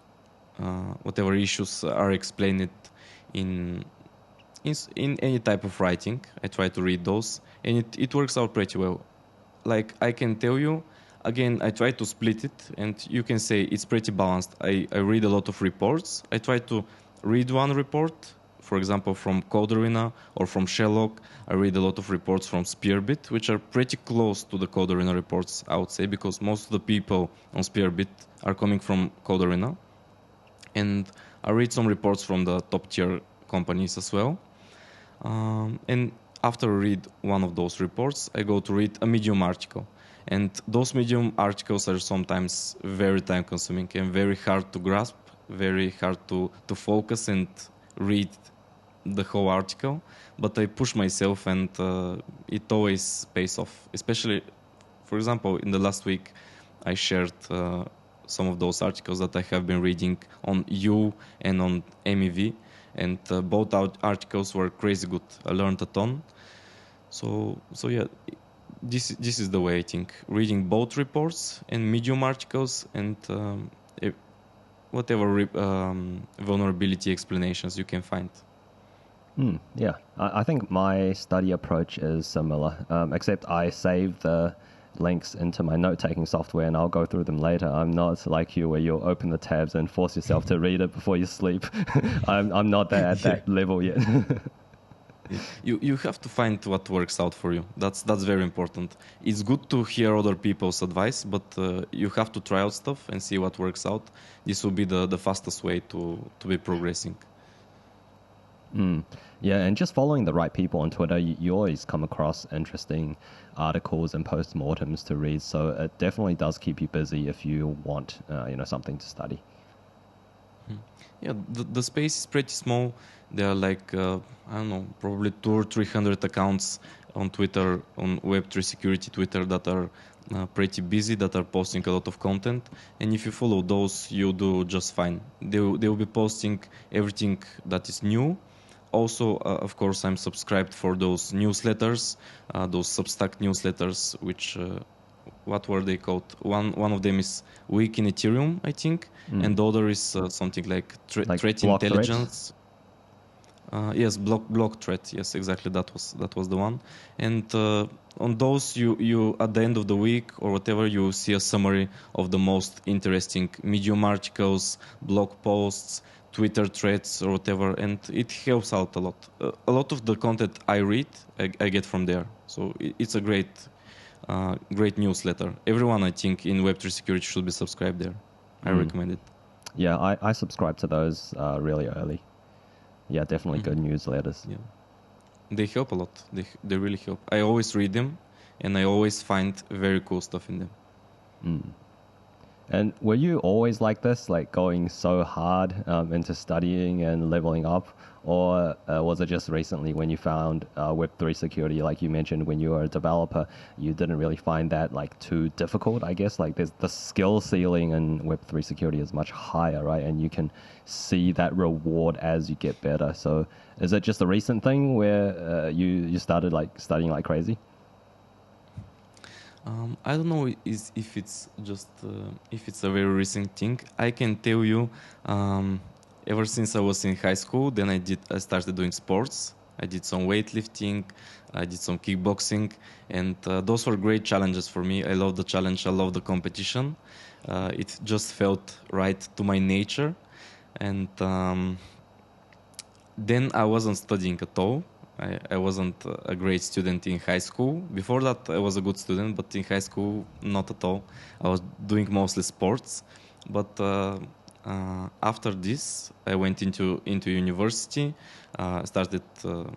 whatever issues are explained in, in any type of writing. I try to read those, and it works out pretty well. Like I can tell you, again, I try to split it, and you can say it's pretty balanced. I read a lot of reports. I try to read one report, for example, from Code Arena or from Sherlock. I read a lot of reports from Spearbit, which are pretty close to the Code Arena reports, I would say, because most of the people on Spearbit are coming from Code Arena. And I read some reports from the top tier companies as well. And after I read one of those reports, I go to read a Medium article. And those Medium articles are sometimes very time consuming and very hard to grasp, very hard to focus and read the whole article. But I push myself, and it always pays off. Especially, for example, in the last week, I shared some of those articles that I have been reading on U and on MEV, and both articles were crazy good. I learned a ton. So yeah, this is the way I think. Reading both reports and Medium articles, and whatever vulnerability explanations you can find. Yeah, I think my study approach is similar, except I save the links into my note-taking software and I'll go through them later. I'm not like you where you'll open the tabs and force yourself to read it before you sleep. I'm not at that level yet. You have to find what works out for you. That's very important. It's good to hear other people's advice, but you have to try out stuff and see what works out. This will be the fastest way to be progressing. Yeah, and just following the right people on Twitter, you always come across interesting articles and post-mortems to read. So it definitely does keep you busy if you want, something to study. Yeah, the space is pretty small. There are like I don't know, probably 200 or 300 accounts on Twitter, on Web3 Security Twitter, that are pretty busy, that are posting a lot of content. And if you follow those, you do just fine. They will be posting everything that is new. Also, of course, I'm subscribed for those newsletters, those Substack newsletters, which what were they called? One of them is Week in Ethereum, I think, and the other is something like threat intelligence. Yes, block threat. Yes, exactly. That was the one. And on those, you at the end of the week or whatever, you see a summary of the most interesting Medium articles, blog posts, Twitter threads, or whatever, and it helps out a lot. A lot of the content I read, I get from there. So it's a great newsletter. Everyone, I think, in Web3 security should be subscribed there. I recommend it. Yeah, I subscribe to those really early. Yeah, definitely good newsletters. Yeah, they help a lot. They really help. I always read them, and I always find very cool stuff in them. And were you always like this, like going so hard into studying and leveling up? Or was it just recently when you found Web3 security, like you mentioned, when you were a developer, you didn't really find that like too difficult, I guess? Like there's the skill ceiling in Web3 security is much higher, right? And you can see that reward as you get better. So is it just a recent thing where you started like studying like crazy? I don't know if it's just if it's a very recent thing. I can tell you, ever since I was in high school, then I started doing sports. I did some weightlifting, I did some kickboxing, and those were great challenges for me. I love the challenge, I love the competition. It just felt right to my nature. And then I wasn't studying at all. I wasn't a great student in high school. Before that, I was a good student, but in high school, not at all. I was doing mostly sports. But after this, I went into university, started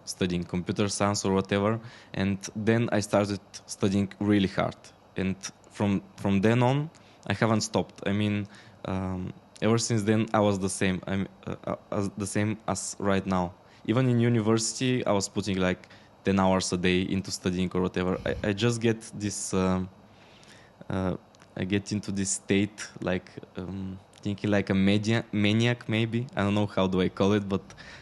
studying computer science or whatever, and then I started studying really hard. And from then on, I haven't stopped. I mean, ever since then, I was the same. The same as right now. Even in university, I was putting like 10 hours a day into studying or whatever. I just get this. I get into this state like thinking like a maniac maybe. I don't know how do I call it, but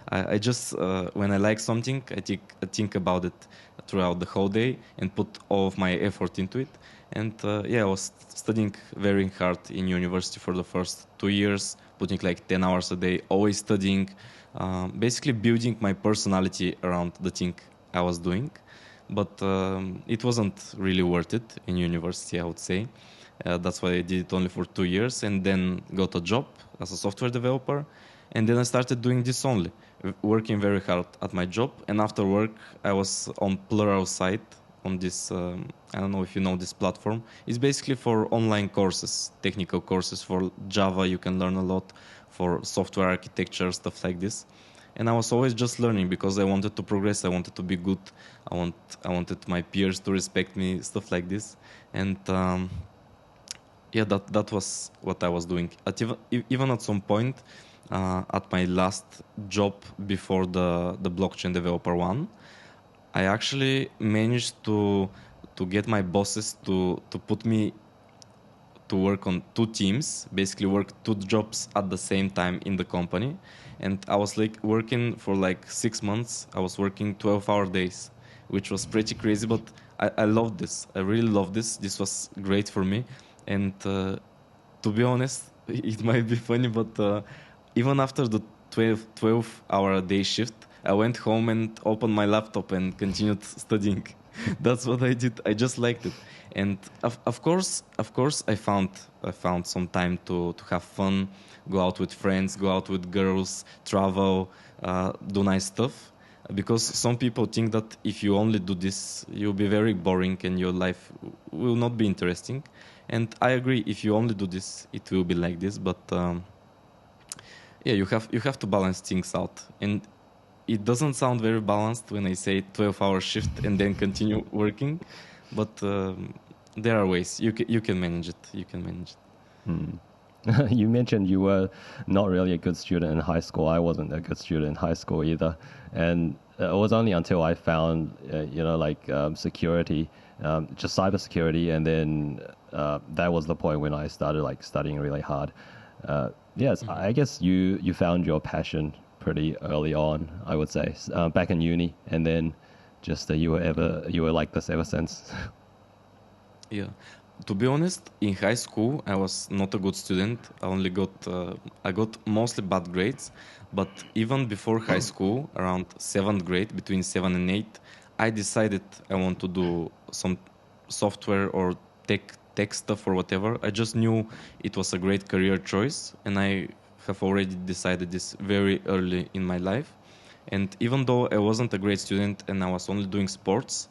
I just when I like something, I think about it throughout the whole day and put all of my effort into it. And yeah, I was studying very hard in university for the first 2 years, putting like 10 hours a day, always studying, basically building my personality around the thing I was doing. But it wasn't really worth it in university, I would say. That's why I did it only for 2 years and then got a job as a software developer. And then I started doing this only, working very hard at my job. And after work, I was on Plural site on this, I don't know if you know this platform. It's basically for online courses, technical courses for Java. You can learn a lot for software architecture, stuff like this. And I was always just learning because I wanted to progress. I wanted to be good. I wanted my peers to respect me, stuff like this. And yeah, that was what I was doing. Even at some point, at my last job before the blockchain developer one, I actually managed to get my bosses to put me to work on two teams, basically work two jobs at the same time in the company. And I was like working for like 6 months. I was working 12-hour days, which was pretty crazy, but I loved this. I really loved this. This was great for me. And to be honest, it might be funny, but even after the 12-hour a day shift, I went home and opened my laptop and continued studying. That's what I did. I just liked it. And of course, I found some time to have fun, go out with friends, go out with girls, travel, do nice stuff. Because some people think that if you only do this, you'll be very boring and your life will not be interesting. And I agree. If you only do this, it will be like this. But yeah, you have to balance things out. And it doesn't sound very balanced when I say 12-hour shift and then continue working, but there are ways you can manage it. You can manage it. You mentioned you were not really a good student in high school. I wasn't a good student in high school either, and it was only until I found, security, just cybersecurity, and then that was the point when I started like studying really hard. Yes, I guess you found your passion pretty early on, I would say, back in uni, and then just you were like this ever since. Yeah. To be honest, in high school, I was not a good student. I got mostly bad grades. But even before high school, around 7th grade, between 7 and 8, I decided I want to do some software or tech stuff or whatever. I just knew it was a great career choice, and I have already decided this very early in my life. And even though I wasn't a great student and I was only doing sports,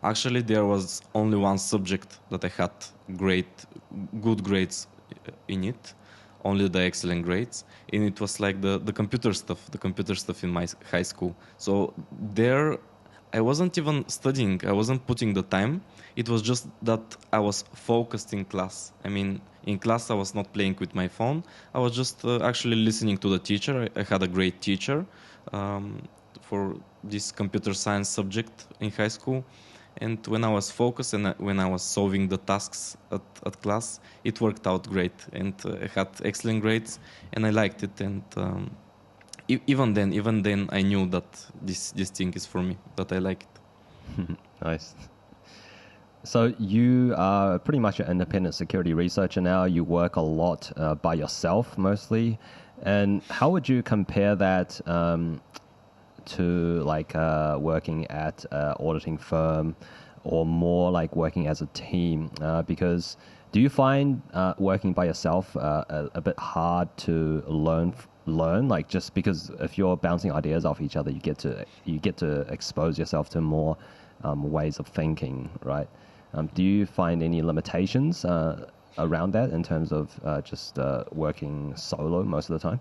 actually there was only one subject that I had good grades in it, only the excellent grades, and it was like the computer stuff in my high school. So there I wasn't even studying, I wasn't putting the time. It was just that I was focused in class. I mean, in class I was not playing with my phone. I was just actually listening to the teacher. I had a great teacher for this computer science subject in high school. And when I was focused and when I was solving the tasks at class, it worked out great. And I had excellent grades and I liked it. And even then, I knew that this thing is for me, that I like it. Nice. So you are pretty much an independent security researcher now. You work a lot by yourself mostly. And how would you compare that to like working at an auditing firm or more like working as a team? Because do you find working by yourself a bit hard to learn? Like just because if you're bouncing ideas off each other, you get to expose yourself to more ways of thinking, right? Do you find any limitations around that in terms of just working solo most of the time?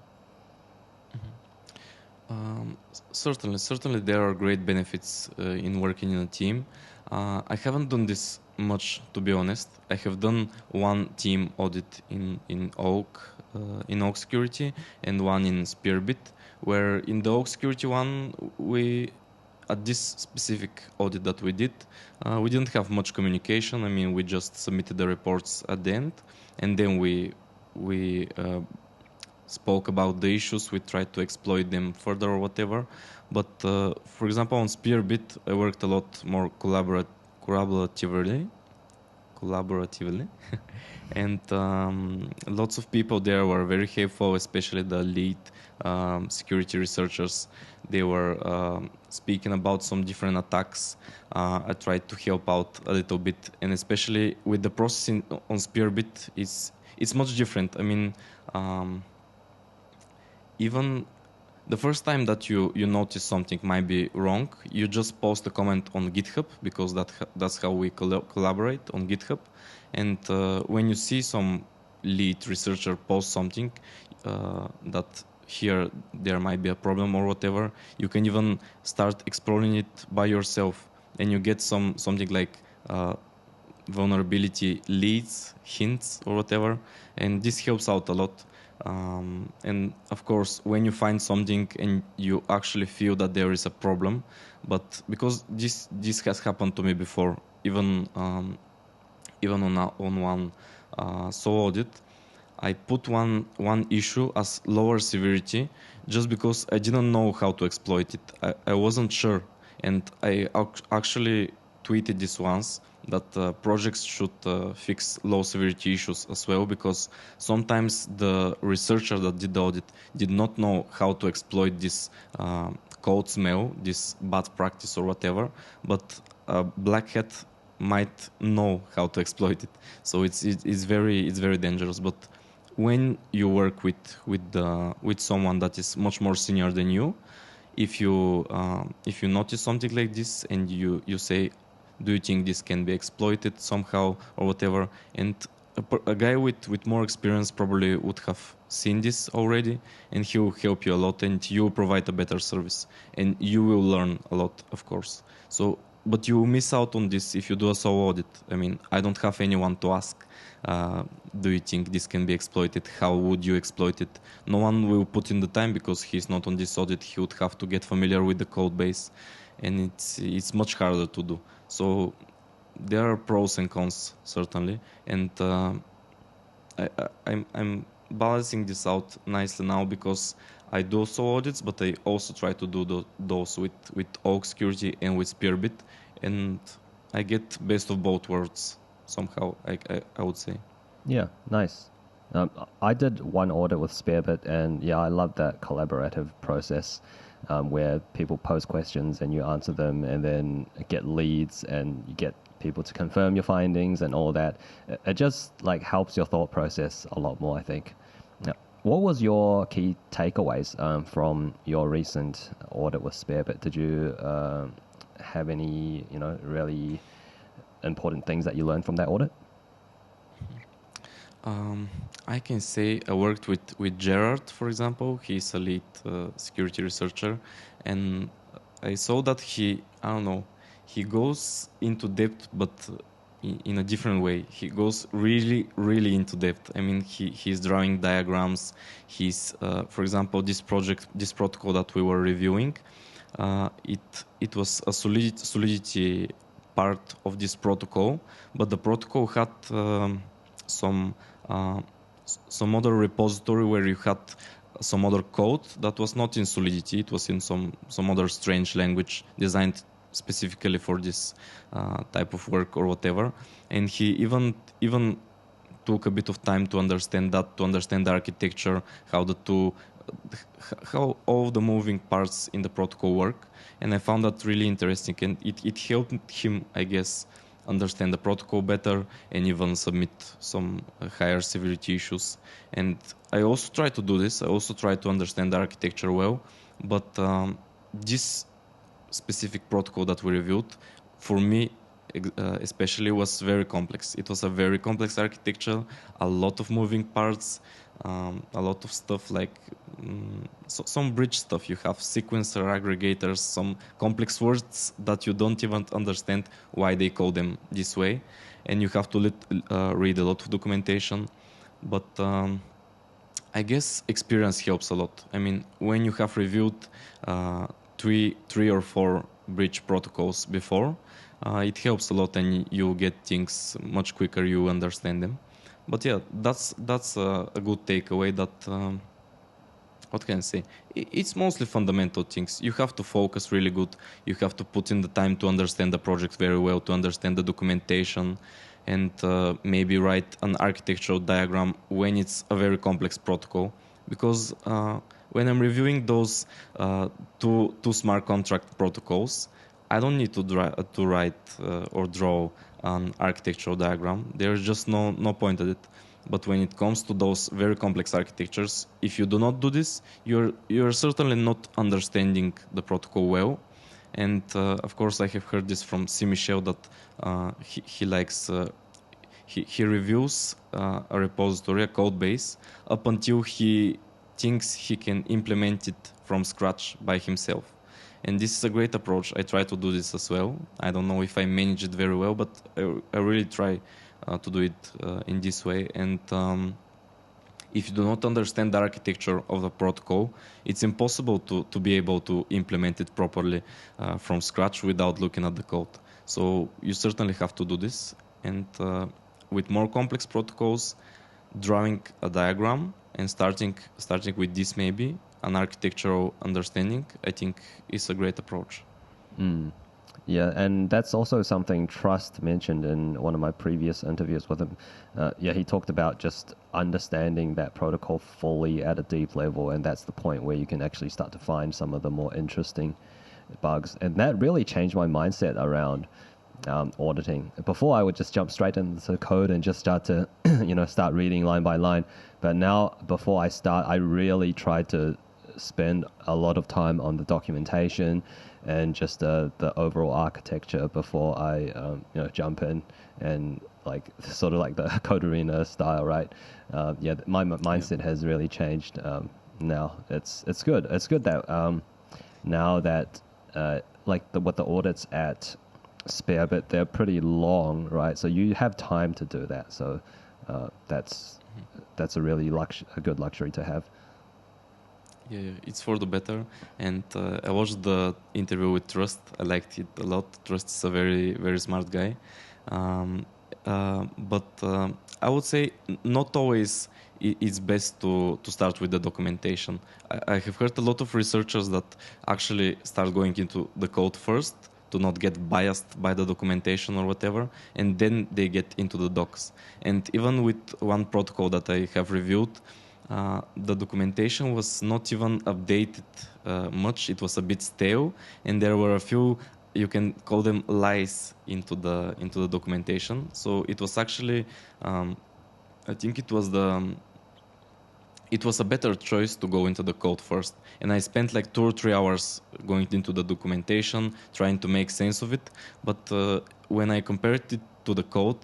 Certainly, there are great benefits in working in a team. I haven't done this much, to be honest. I have done one team audit in Oak Security and one in Spearbit, where in the Oak Security one, at this specific audit that we did, we didn't have much communication. I mean, we just submitted the reports at the end, and then we spoke about the issues. We tried to exploit them further or whatever. But for example, on Spearbit, I worked a lot more collaboratively, and lots of people there were very helpful, especially the lead security researchers. They were speaking about some different attacks. I tried to help out a little bit, and especially with the processing on Spearbit, it's much different. I mean, even the first time that you notice something might be wrong, you just post a comment on GitHub, because that's how we collaborate on GitHub. And when you see some lead researcher post something that here there might be a problem or whatever, you can even start exploring it by yourself, and you get something like vulnerability leads, hints, or whatever, and this helps out a lot. And of course, when you find something and you actually feel that there is a problem, but because this has happened to me before, even on one solo audit, I put one issue as lower severity just because I didn't know how to exploit it. I wasn't sure, and I actually tweeted this once, that projects should fix low severity issues as well, because sometimes the researcher that did the audit did not know how to exploit this code smell, this bad practice or whatever, but a black hat might know how to exploit it. So it's very dangerous. But when you work with someone that is much more senior than you, if you notice something like this and you say, do you think this can be exploited somehow or whatever? And a guy with more experience probably would have seen this already, and he will help you a lot, and you will provide a better service, and you will learn a lot, of course. So, but you will miss out on this if you do a solo audit. I mean, I don't have anyone to ask, do you think this can be exploited? How would you exploit it? No one will put in the time, because he's not on this audit. He would have to get familiar with the code base, and it's much harder to do. So there are pros and cons, certainly, and I'm balancing this out nicely now, because I do solo audits, but I also try to do those with Oak Security and with Spearbit, and I get best of both worlds somehow, I would say. Yeah, nice. I did one audit with Spearbit, and yeah, I love that collaborative process where people pose questions and you answer them, and then get leads and you get people to confirm your findings and all that. It just like helps your thought process a lot more, I think. Now, what was your key takeaways from your recent audit with Spearbit? Did you have any, really important things that you learned from that audit? I can say I worked with Gerard, for example. He's a lead security researcher, and I saw that he goes into depth, but in a different way. He goes really, really into depth. I mean, he's drawing diagrams. He's, for example, this protocol that we were reviewing, it was a solidity part of this protocol, but the protocol had some other repository where you had some other code that was not in Solidity. It was in some other strange language designed specifically for this type of work or whatever. And he even took a bit of time to understand the architecture, how the two how all the moving parts in the protocol work, and I found that really interesting, and it helped him, I guess, understand the protocol better and even submit some higher severity issues. And I also try to do this. I also try to understand the architecture well, but this specific protocol that we reviewed, for me especially, was very complex. It was a very complex architecture, a lot of moving parts, a lot of stuff like some bridge stuff. You have sequencer aggregators, some complex words that you don't even understand why they call them this way, and you have to read a lot of documentation. But I guess experience helps a lot. I mean, when you have reviewed three or four bridge protocols before, it helps a lot, and you get things much quicker. You understand them. But yeah, that's a good takeaway. That what can I say? It's mostly fundamental things. You have to focus really good. You have to put in the time to understand the project very well, to understand the documentation, and maybe write an architectural diagram when it's a very complex protocol. Because when I'm reviewing those two smart contract protocols, I don't need to write or draw an architectural diagram. There's just no point at it. But when it comes to those very complex architectures, if you do not do this, you're certainly not understanding the protocol well. And of course, I have heard this from C. Michel, that he likes he reviews a repository, a code base, up until he thinks he can implement it from scratch by himself. And this is a great approach. I try to do this as well. I don't know if I manage it very well, but I really try to do it in this way. And if you do not understand the architecture of the protocol, it's impossible to be able to implement it properly from scratch without looking at the code. So you certainly have to do this. And with more complex protocols, drawing a diagram and starting with this, maybe an architectural understanding, I think is a great approach. Yeah, and that's also something Trust mentioned in one of my previous interviews with him. He talked about just understanding that protocol fully at a deep level, and that's the point where you can actually start to find some of the more interesting bugs. And that really changed my mindset around auditing. Before, I would just jump straight into code and just start to, start reading line by line. But now, before I start, I really try to spend a lot of time on the documentation and just the overall architecture before I jump in and sort of like the code arena style, right? My mindset has really changed now. It's good. It's good that now that what the audits at Spearbit, they're pretty long, right? So you have time to do that. So that's a really a good luxury to have. Yeah, it's for the better. And I watched the interview with Trust. I liked it a lot. Trust is a very, very smart guy. But I would say not always it's best to start with the documentation. I have heard a lot of researchers that actually start going into the code first to not get biased by the documentation or whatever, and then they get into the docs. And even with one protocol that I have reviewed, the documentation was not even updated much. It was a bit stale, and there were a few, you can call them, lies into the documentation. So it was actually, I think it was a better choice to go into the code first. And I spent like 2 or 3 hours going into the documentation, trying to make sense of it. But when I compared it to the code,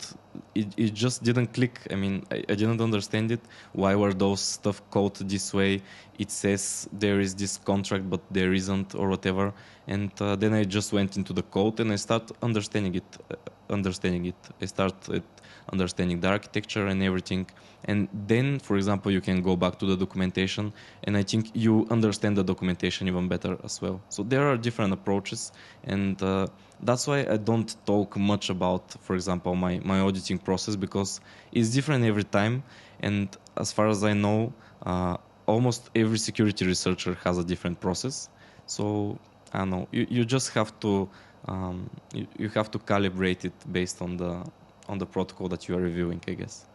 it just didn't click. I mean, I didn't understand it. Why were those stuff coded this way? It says there is this contract, but there isn't, or whatever. And then I just went into the code and I started understanding it. I started understanding the architecture and everything. And then, for example, you can go back to the documentation, and I think you understand the documentation even better as well. So there are different approaches, and that's why I don't talk much about, for example, my auditing process, because it's different every time. And as far as I know, almost every security researcher has a different process. So I don't know. You just have to you have to calibrate it based on the protocol that you are reviewing, I guess.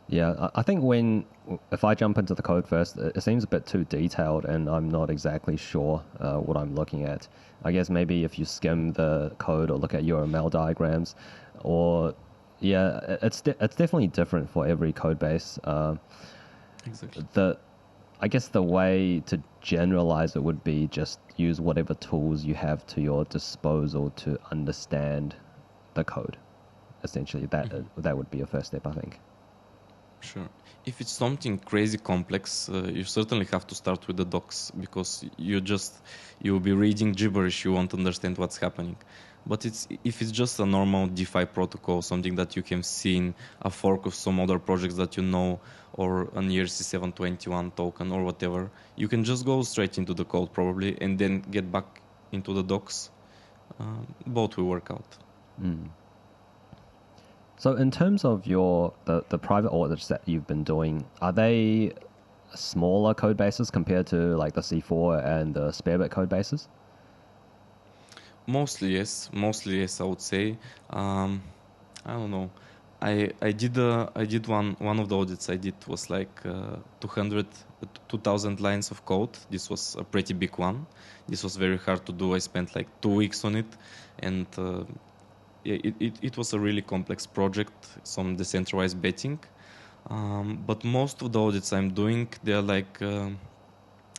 Yeah, I think if I jump into the code first, it seems a bit too detailed, and I'm not exactly sure what I'm looking at. I guess maybe if you skim the code or look at UML diagrams, or yeah, it's definitely different for every code base. Exactly. I guess the way to generalize it would be just use whatever tools you have to your disposal to understand the code. Essentially, that would be a first step, I think. Sure. If it's something crazy complex, you certainly have to start with the docs, because you'll be reading gibberish. You won't understand what's happening. But if it's just a normal DeFi protocol, something that you can see in a fork of some other projects that you know, or an ERC721 token or whatever, you can just go straight into the code probably and then get back into the docs. Both will work out. So in terms of the private audits that you've been doing, are they smaller code bases compared to like the C4 and the Spearbit code bases? Mostly yes, I would say. I don't know. I did one of the audits I did was like 2,000 lines of code. This was a pretty big one. This was very hard to do. I spent like 2 weeks on it, and yeah, it was a really complex project. Some decentralized betting, but most of the audits I'm doing, they are like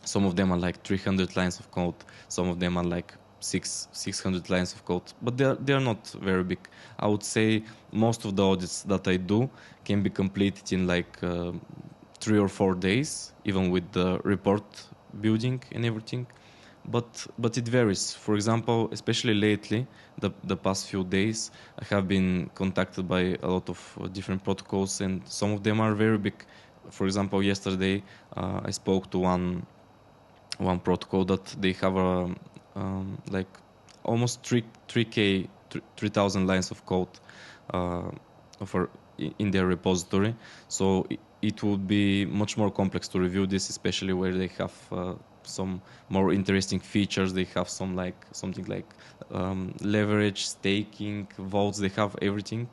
some of them are like 300 lines of code. Some of them are like 600 lines of code, but they are not very big. I would say most of the audits that I do can be completed in like 3 or 4 days, even with the report building and everything. But it varies. For example, especially lately, the past few days, I have been contacted by a lot of different protocols, and some of them are very big. For example, yesterday I spoke to one protocol that they have a like almost 3k 3,000 lines of code for in their repository. So it would be much more complex to review this, especially where they have some more interesting features. They have something like leverage, staking, vaults. They have everything,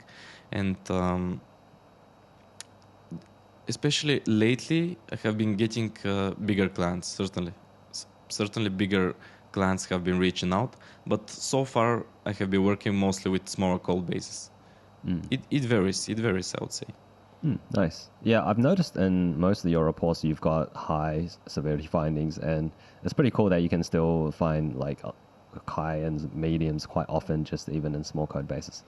and especially lately, I have been getting bigger clients. Certainly bigger clients have been reaching out, but so far I have been working mostly with smaller code bases. It varies. It varies, I would say. Nice. Yeah, I've noticed in most of your reports you've got high severity findings, and it's pretty cool that you can still find like high and mediums quite often, just even in small code bases.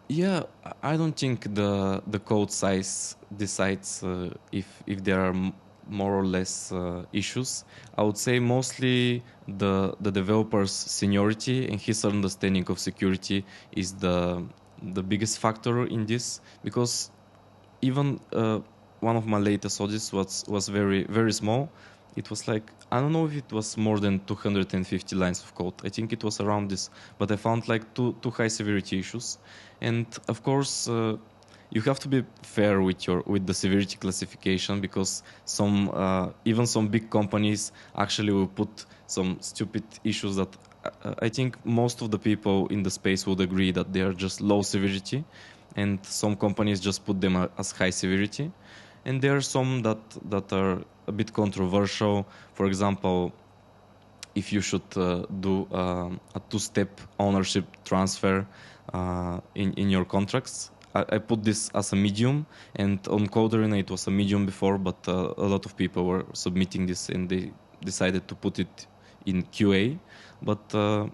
Yeah, I don't think the code size decides if there are more or less issues. I would say mostly the developer's seniority and his understanding of security is the biggest factor in this, because even one of my latest audits was very small. It was like, I don't know if it was more than 250 lines of code. I think it was around this, but I found like two high severity issues, and of course you have to be fair with the severity classification, because even some big companies actually will put some stupid issues that I think most of the people in the space would agree that they are just low severity, and some companies just put them as high severity, and there are some that are a bit controversial. For example, if you should do a two-step ownership transfer in your contracts. I put this as a medium, and on Coderina it was a medium before, but a lot of people were submitting this and they decided to put it in QA. But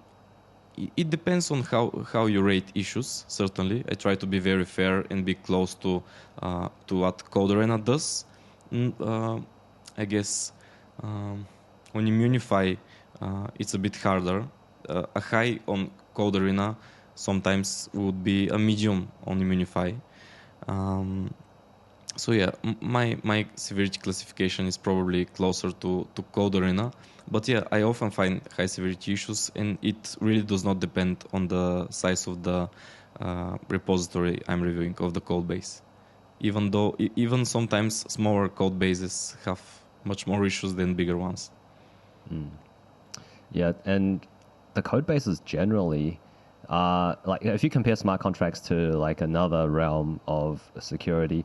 it depends on how you rate issues. Certainly, I try to be very fair and be close to what Coderina does. I guess on Immunefi, it's a bit harder. A high on Coderina sometimes would be a medium on Immunefi. So yeah, my severity classification is probably closer to Coderina. But yeah, I often find high severity issues, and it really does not depend on the size of the repository I'm reviewing, of the code base. Even sometimes smaller code bases have much more issues than bigger ones. Yeah, and the code bases generally, like if you compare smart contracts to like another realm of security,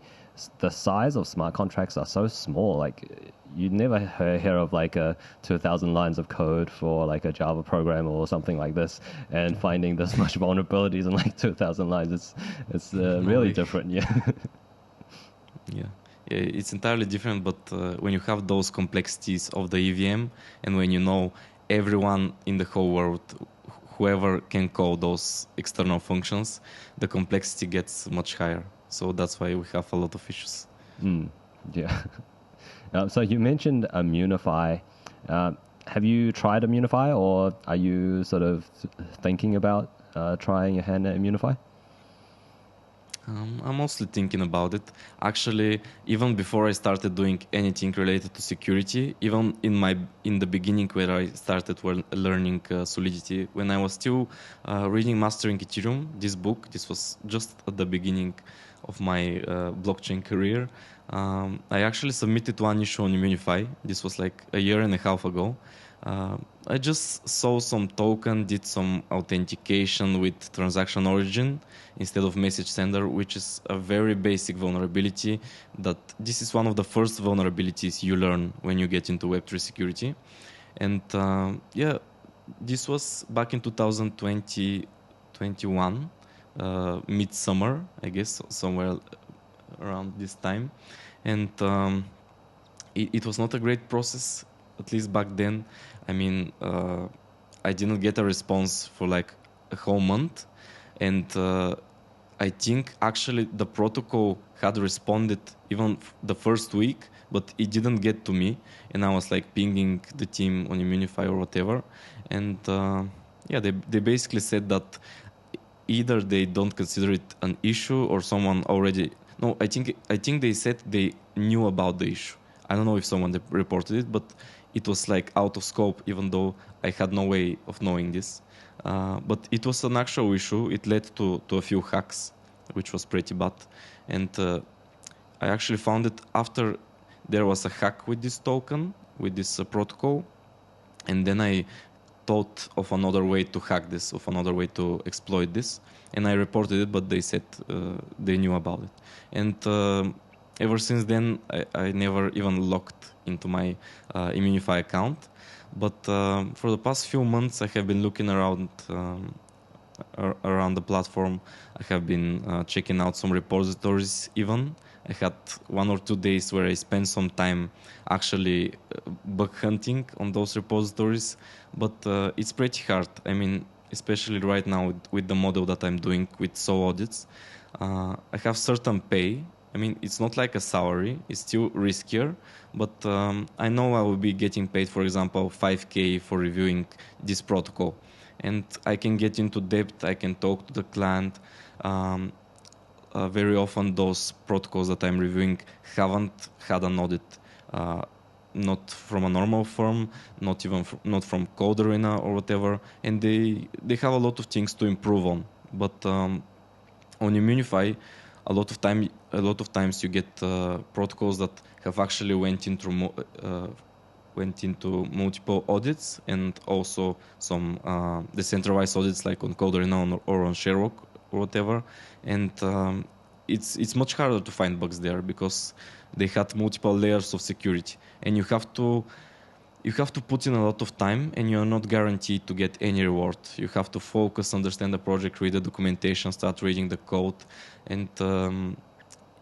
the size of smart contracts are so small. Like you never hear of like a 2,000 lines of code for like a Java program or something like this, and finding this much vulnerabilities in like 2,000 lines. It's really different. Yeah. Yeah. Yeah, it's entirely different, but when you have those complexities of the EVM, and when you know everyone in the whole world, whoever can call those external functions, the complexity gets much higher. So that's why we have a lot of issues. Yeah. So you mentioned Immunefi. Have you tried Immunefi, or are you sort of thinking about trying your hand at Immunefi? I'm mostly thinking about it. Actually, even before I started doing anything related to security, even in the beginning where I started learning Solidity, when I was still reading Mastering Ethereum, this was just at the beginning of my blockchain career. I actually submitted one issue on Immunefi. This was like a year and a half ago. I just saw some token, did some authentication with transaction origin instead of message sender, which is a very basic vulnerability. That this is one of the first vulnerabilities you learn when you get into Web3 security. And yeah, this was back in 2020, 21, midsummer, I guess, somewhere around this time. And it was not a great process, at least back then. I mean, I didn't get a response for like a whole month, and I think actually the protocol had responded even the first week, but it didn't get to me, and I was like pinging the team on Immunefi or whatever, and yeah, they basically said that either they don't consider it an issue or someone already. No, I think they said they knew about the issue. I don't know if someone reported it, but it was like out of scope, even though I had no way of knowing this. But it was an actual issue. It led to a few hacks, which was pretty bad. And I actually found it after there was a hack with this token, with this protocol. And then I thought of another way to hack this, of another way to exploit this. And I reported it, but they said they knew about it. And ever since then, I never even logged into my Immunefi account. But for the past few months, I have been looking around the platform. I have been checking out some repositories even. I had 1 or 2 days where I spent some time actually bug hunting on those repositories, but it's pretty hard. I mean, especially right now with the model that I'm doing with Audits, I have certain pay. I mean, it's not like a salary, it's still riskier, but I know I will be getting paid, for example, 5K for reviewing this protocol. And I can get into depth, I can talk to the client. Very often those protocols that I'm reviewing haven't had an audit, not from a normal firm, not from Code Arena or whatever, and they have a lot of things to improve on. But on Immunefi, a lot of times you get protocols that have actually went into multiple audits, and also some decentralized audits like on Code Arena or on Sherlock or whatever. And it's much harder to find bugs there because they had multiple layers of security, and you have to put in a lot of time, and you're not guaranteed to get any reward. You have to focus, understand the project, read the documentation, start reading the code, and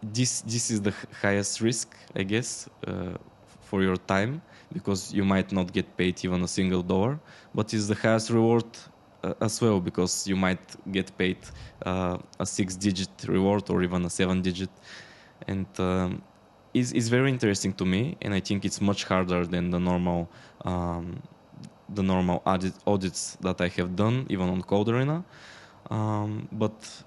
this is the highest risk, I guess, for your time, because you might not get paid even a single dollar, but it's the highest reward as well, because you might get paid a 6-digit reward or even a 7-digit, and is very interesting to me, and I think it's much harder than the normal audits that I have done, even on Code Arena. But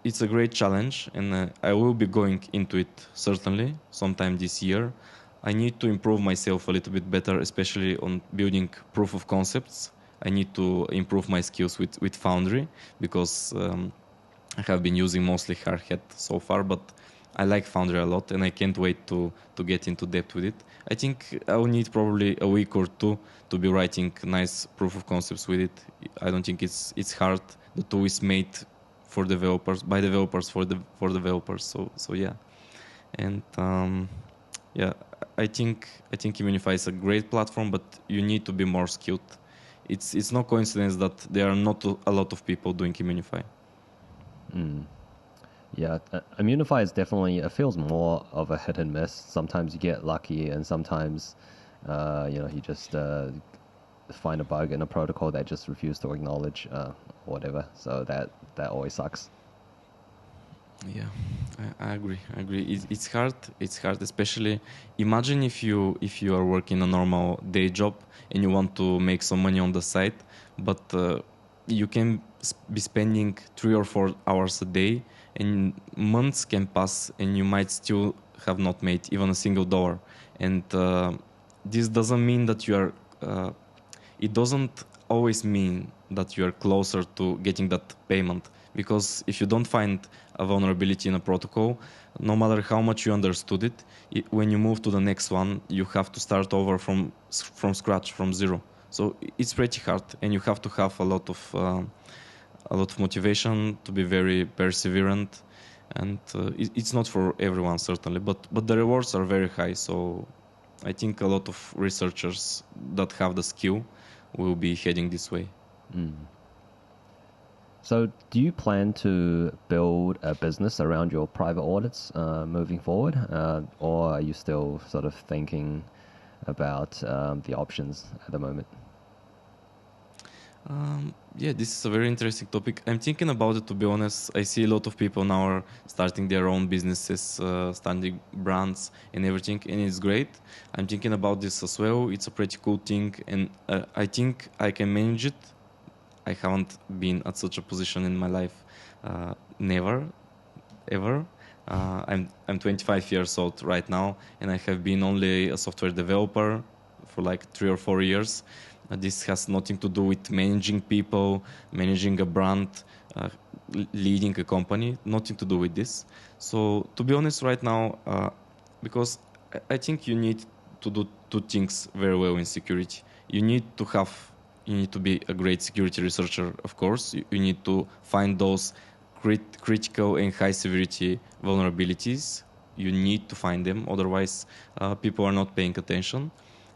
it's a great challenge, and I will be going into it certainly sometime this year. I need to improve myself a little bit better, especially on building proof of concepts. I need to improve my skills with Foundry, because I have been using mostly Hardhat so far, but I like Foundry a lot, and I can't wait to get into depth with it. I think I'll need probably a week or two to be writing nice proof of concepts with it. I don't think it's hard. The tool is made for developers, by developers, for developers. So yeah, and yeah, I think Immunefi is a great platform, but you need to be more skilled. It's no coincidence that there are not a lot of people doing Immunefi. Yeah, Immunefi is definitely, it feels more of a hit and miss. Sometimes you get lucky, and sometimes, you just find a bug in a protocol that just refuses to acknowledge whatever. So that always sucks. Yeah, I agree. I agree. It's hard. It's hard, especially imagine if you are working a normal day job and you want to make some money on the side, but you can be spending 3 or 4 hours a day, and months can pass, and you might still have not made even a single dollar. And this doesn't mean that you are. It doesn't always mean that you are closer to getting that payment, because if you don't find a vulnerability in a protocol, no matter how much you understood it, when you move to the next one, you have to start over from scratch, from zero. So it's pretty hard, and you have to have a lot of motivation, to be very perseverant, and it's not for everyone, certainly, but the rewards are very high. So I think a lot of researchers that have the skill will be heading this way. So do you plan to build a business around your private audits moving forward, or are you still sort of thinking about the options at the moment? Yeah, this is a very interesting topic. I'm thinking about it, to be honest. I see a lot of people now are starting their own businesses, starting brands and everything, and it's great. I'm thinking about this as well. It's a pretty cool thing, and I think I can manage it. I haven't been at such a position in my life, never, ever. I'm 25 years old right now, and I have been only a software developer for like 3 or 4 years. This has nothing to do with managing people, managing a brand, uh, leading a company. Nothing to do with this. So to be honest, right now, because I think you need to do two things very well in security. You need to be a great security researcher, of course. You need to find those critical and high severity vulnerabilities. You need to find them, otherwise people are not paying attention.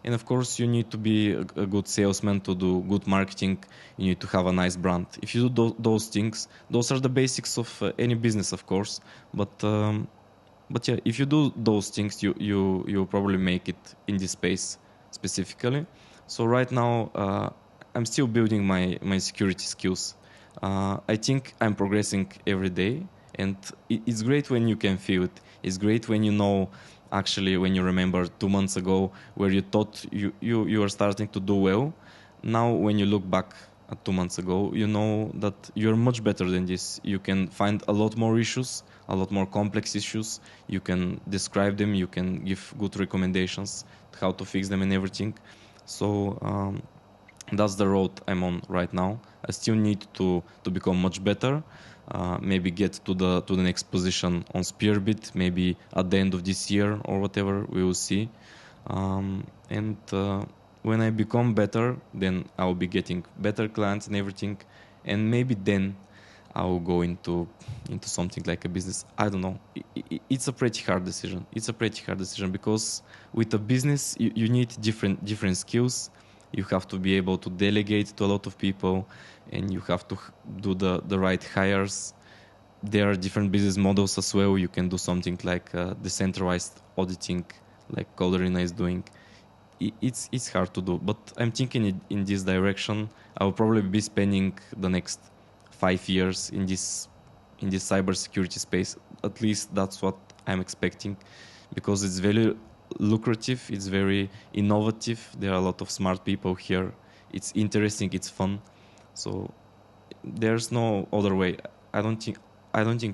And of course, you need to be a good salesman to do good marketing. You need to have a nice brand. If you do those things, those are the basics of any business, of course. But yeah, if you do those things, you probably make it in this space specifically. So right now, I'm still building my security skills. I think I'm progressing every day, and it's great when you can feel it. It's great when you know, actually, when you remember 2 months ago where you thought you were starting to do well. Now, when you look back at 2 months ago, you know that you're much better than this. You can find a lot more issues, a lot more complex issues. You can describe them. You can give good recommendations how to fix them and everything. So that's the road I'm on right now. I still need to become much better. Maybe get to the next position on Spearbit, maybe at the end of this year or whatever. We will see. And when I become better, then I'll be getting better clients and everything. And maybe then I will go into something like a business. I don't know. It's a pretty hard decision. It's a pretty hard decision, because with a business you need different skills. You have to be able to delegate to a lot of people, and you have to do the right hires. There are different business models as well. You can do something like decentralized auditing, like Coderina is doing. It's hard to do, but I'm thinking in this direction. I will probably be spending the next 5 years in this cybersecurity space. At least that's what I'm expecting, because it's very lucrative, it's very innovative. There are a lot of smart people here. It's interesting, it's fun. So there's no other way. I don't think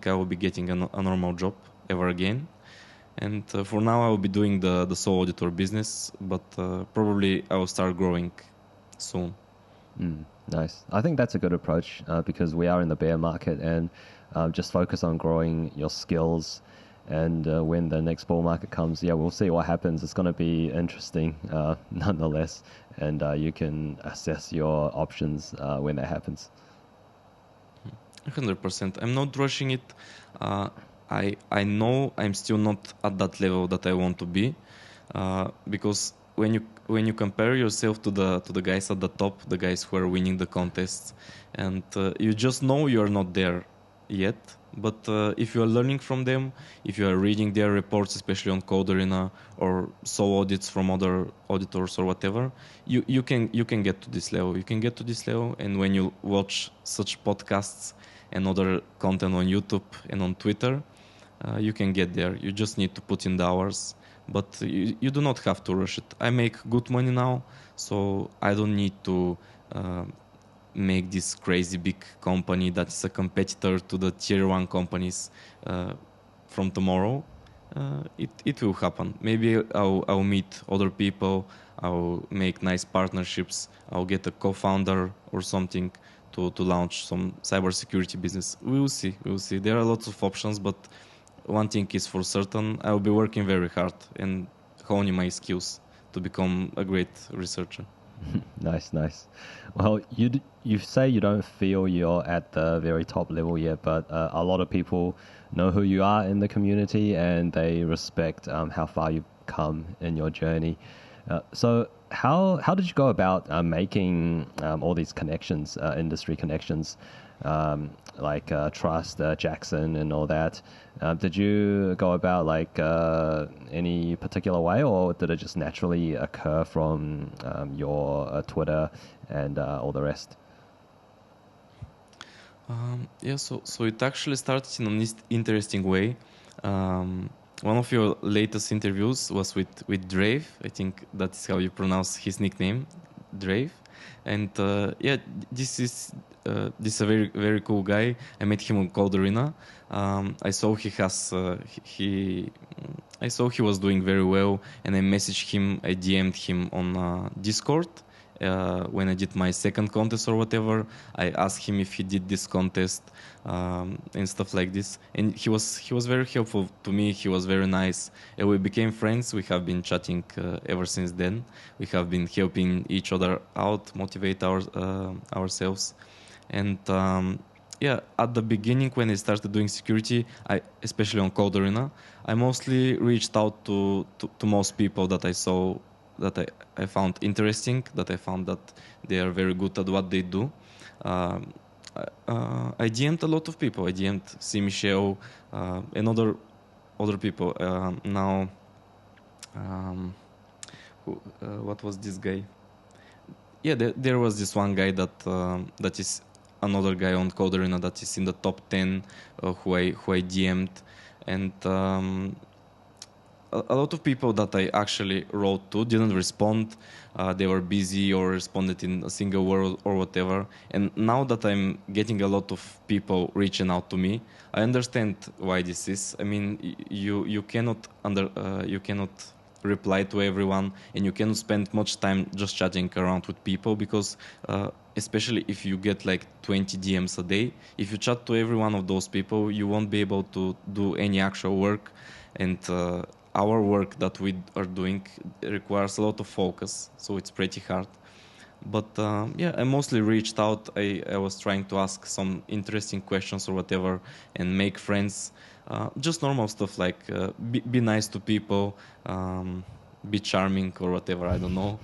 I will be getting a normal job ever again. And for now, I will be doing the sole auditor business, but probably I will start growing soon. Nice. I think that's a good approach because we are in the bear market, and just focus on growing your skills And when the next bull market comes, yeah, we'll see what happens. It's going to be interesting nonetheless. And you can assess your options when that happens. 100%. I'm not rushing it. I know I'm still not at that level that I want to be, because when you compare yourself to the guys at the top, the guys who are winning the contests, and you just know you're not there yet. But if you are learning from them, if you are reading their reports, especially on Code Arena, or saw audits from other auditors or whatever, you can get to this level. You can get to this level, and when you watch such podcasts and other content on YouTube and on Twitter, you can get there. You just need to put in the hours, but you do not have to rush it. I make good money now, so I don't need to make this crazy big company that's a competitor to the tier 1 companies from tomorrow. It will happen. Maybe I'll meet other people, I'll make nice partnerships, I'll get a co-founder or something to launch some cybersecurity business. We will see. There are lots of options, but one thing is for certain: I will be working very hard and honing my skills to become a great researcher. Nice. Well, you say you don't feel you're at the very top level yet, but a lot of people know who you are in the community, and they respect how far you've come in your journey. So how did you go about making all these connections, industry connections, like Trust, Jackson, and all that? Did you go about like any particular way, or did it just naturally occur from your Twitter and all the rest? So it actually started in an interesting way. One of your latest interviews was with Drave. I think that is how you pronounce his nickname, Drave. And this is a very, very cool guy. I met him on Code Arena. I saw I saw he was doing very well, and I messaged him. I DM'd him on Discord. When I did my second contest or whatever, I asked him if he did this contest and stuff like this. And he was very helpful to me. He was very nice. And we became friends. We have been chatting ever since then. We have been helping each other out, motivate ourselves. And at the beginning, when I started doing security, especially on Code Arena, I mostly reached out to most people that I saw, that I found interesting, that I found that they are very good at what they do. I DM'd a lot of people. I DM'd C. Michel and other people. What was this guy? Yeah, there was this one guy that is another guy on Code Arena that is in the top 10 who I DM'd, and a lot of people that I actually wrote to didn't respond. They were busy or responded in a single word or whatever. And now that I'm getting a lot of people reaching out to me, I understand why this is. I mean, you cannot reply to everyone, and you cannot spend much time just chatting around with people, because especially if you get like 20 DMs a day, if you chat to every one of those people, you won't be able to do any actual work. And our work that we are doing requires a lot of focus, so it's pretty hard. But I mostly reached out. I was trying to ask some interesting questions or whatever and make friends. Just normal stuff like be nice to people, be charming or whatever, I don't know.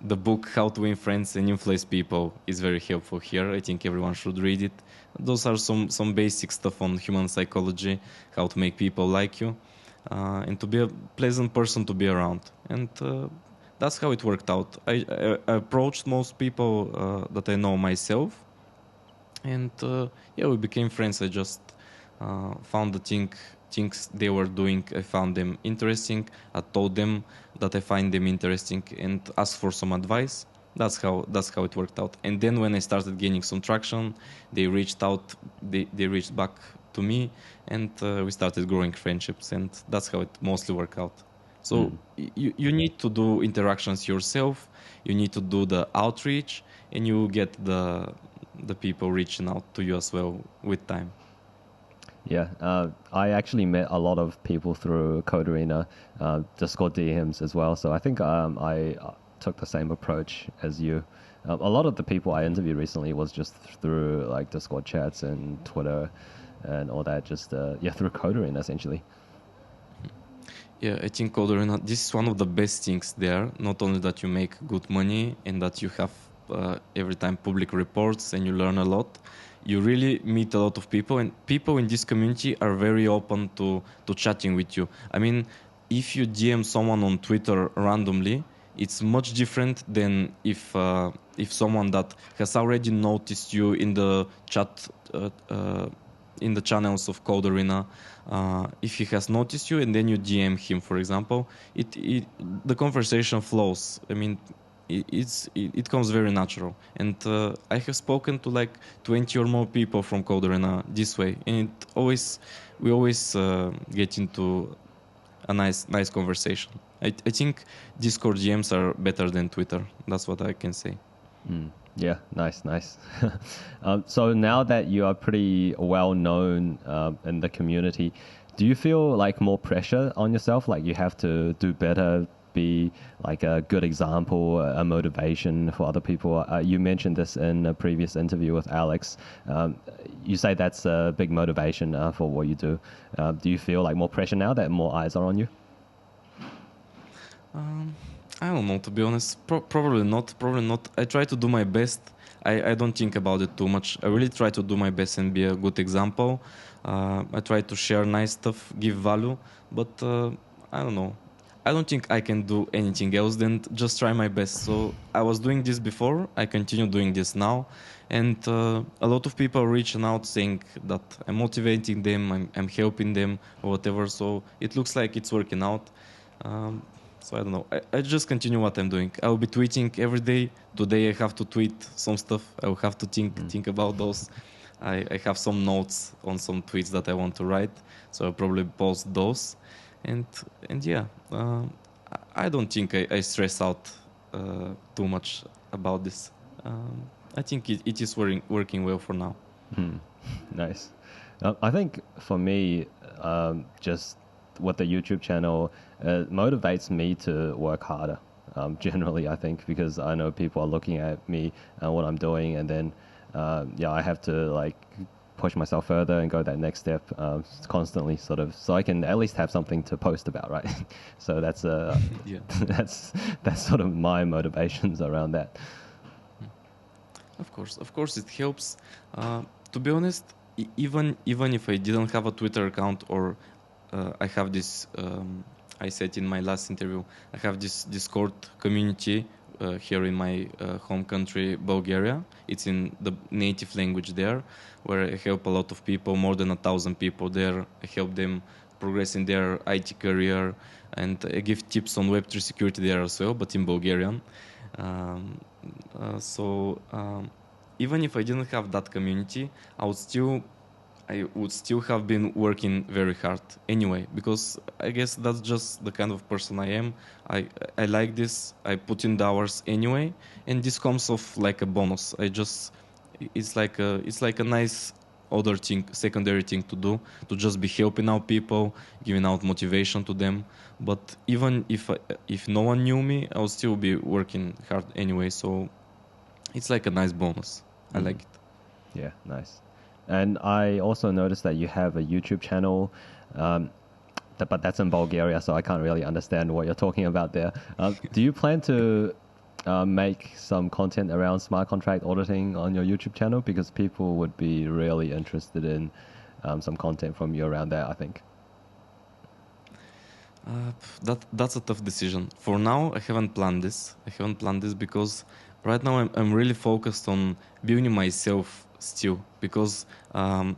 The book How to Win Friends and Influence People is very helpful here. I think everyone should read it. Those are some basic stuff on human psychology, how to make people like you, and to be a pleasant person to be around. And that's how it worked out. I approached most people that I know myself, and we became friends. I just found the things they were doing. I found them interesting. I told them that I find them interesting and asked for some advice. That's how it worked out. And then when I started gaining some traction, they reached out. They reached back to me, and we started growing friendships. And that's how it mostly worked out. So you need to do interactions yourself. You need to do the outreach, and you get the people reaching out to you as well with time. Yeah, I actually met a lot of people through Code Arena, Discord DMs as well. So I think I took the same approach as you. A lot of the people I interviewed recently was just through like Discord chats and Twitter and all that. Just yeah, through Code Arena essentially. Yeah, I think Code Arena, this is one of the best things there. Not only that you make good money and that you have every time public reports and you learn a lot, you really meet a lot of people, and people in this community are very open to chatting with you. I mean, if you DM someone on Twitter randomly, it's much different than if someone that has already noticed you in the chat in the channels of Code Arena, if he has noticed you and then you DM him, for example, the conversation flows. I mean, it comes very natural. And I have spoken to like 20 or more people from Code Arena this way, and we always get into a nice conversation. I think Discord DMs are better than Twitter. That's what I can say. Yeah, nice. So now that you are pretty well known in the community, do you feel like more pressure on yourself? Like you have to do better, be like a good example, a motivation for other people? You mentioned this in a previous interview with Alex. You say that's a big motivation for what you do. Do you feel like more pressure now that more eyes are on you? I don't know, to be honest. Probably not. Probably not. I try to do my best. I don't think about it too much. I really try to do my best and be a good example. I try to share nice stuff, give value. But I don't know. I don't think I can do anything else than just try my best. So I was doing this before. I continue doing this now. And a lot of people reaching out saying that I'm motivating them, I'm helping them, or whatever. So it looks like it's working out. So I don't know. I just continue what I'm doing. I'll be tweeting every day. Today I have to tweet some stuff. I will have to think about those. I have some notes on some tweets that I want to write, so I'll probably post those. And yeah, I don't think I stress out too much about this. I think it is working well for now. Nice. I think for me, just with the YouTube channel, it motivates me to work harder. Generally, I think, because I know people are looking at me and what I'm doing, and then yeah, I have to like push myself further and go that next step constantly, sort of, so I can at least have something to post about, right? So that's Yeah. that's sort of my motivations around that. Of course, it helps. To be honest, even if I didn't have a Twitter account, or I have this, I said in my last interview, I have this Discord community here in my home country, Bulgaria. It's in the native language there, where I help a lot of people, more than 1,000 people there. I help them progress in their IT career, and I give tips on Web3 security there as well, but in Bulgarian. So even if I didn't have that community, I would still have been working very hard anyway, because I guess that's just the kind of person I am. I like this. I put in the hours anyway, and this comes off like a bonus. It's like a nice other thing, secondary thing to do, to just be helping out people, giving out motivation to them. But even if no one knew me, I would still be working hard anyway. So it's like a nice bonus. I like it. Yeah, nice. And I also noticed that you have a YouTube channel, but that's in Bulgaria, so I can't really understand what you're talking about there. Do you plan to make some content around smart contract auditing on your YouTube channel? Because people would be really interested in some content from you around that, I think. That's a tough decision. For now, I haven't planned this. Because right now I'm really focused on building myself still. Because I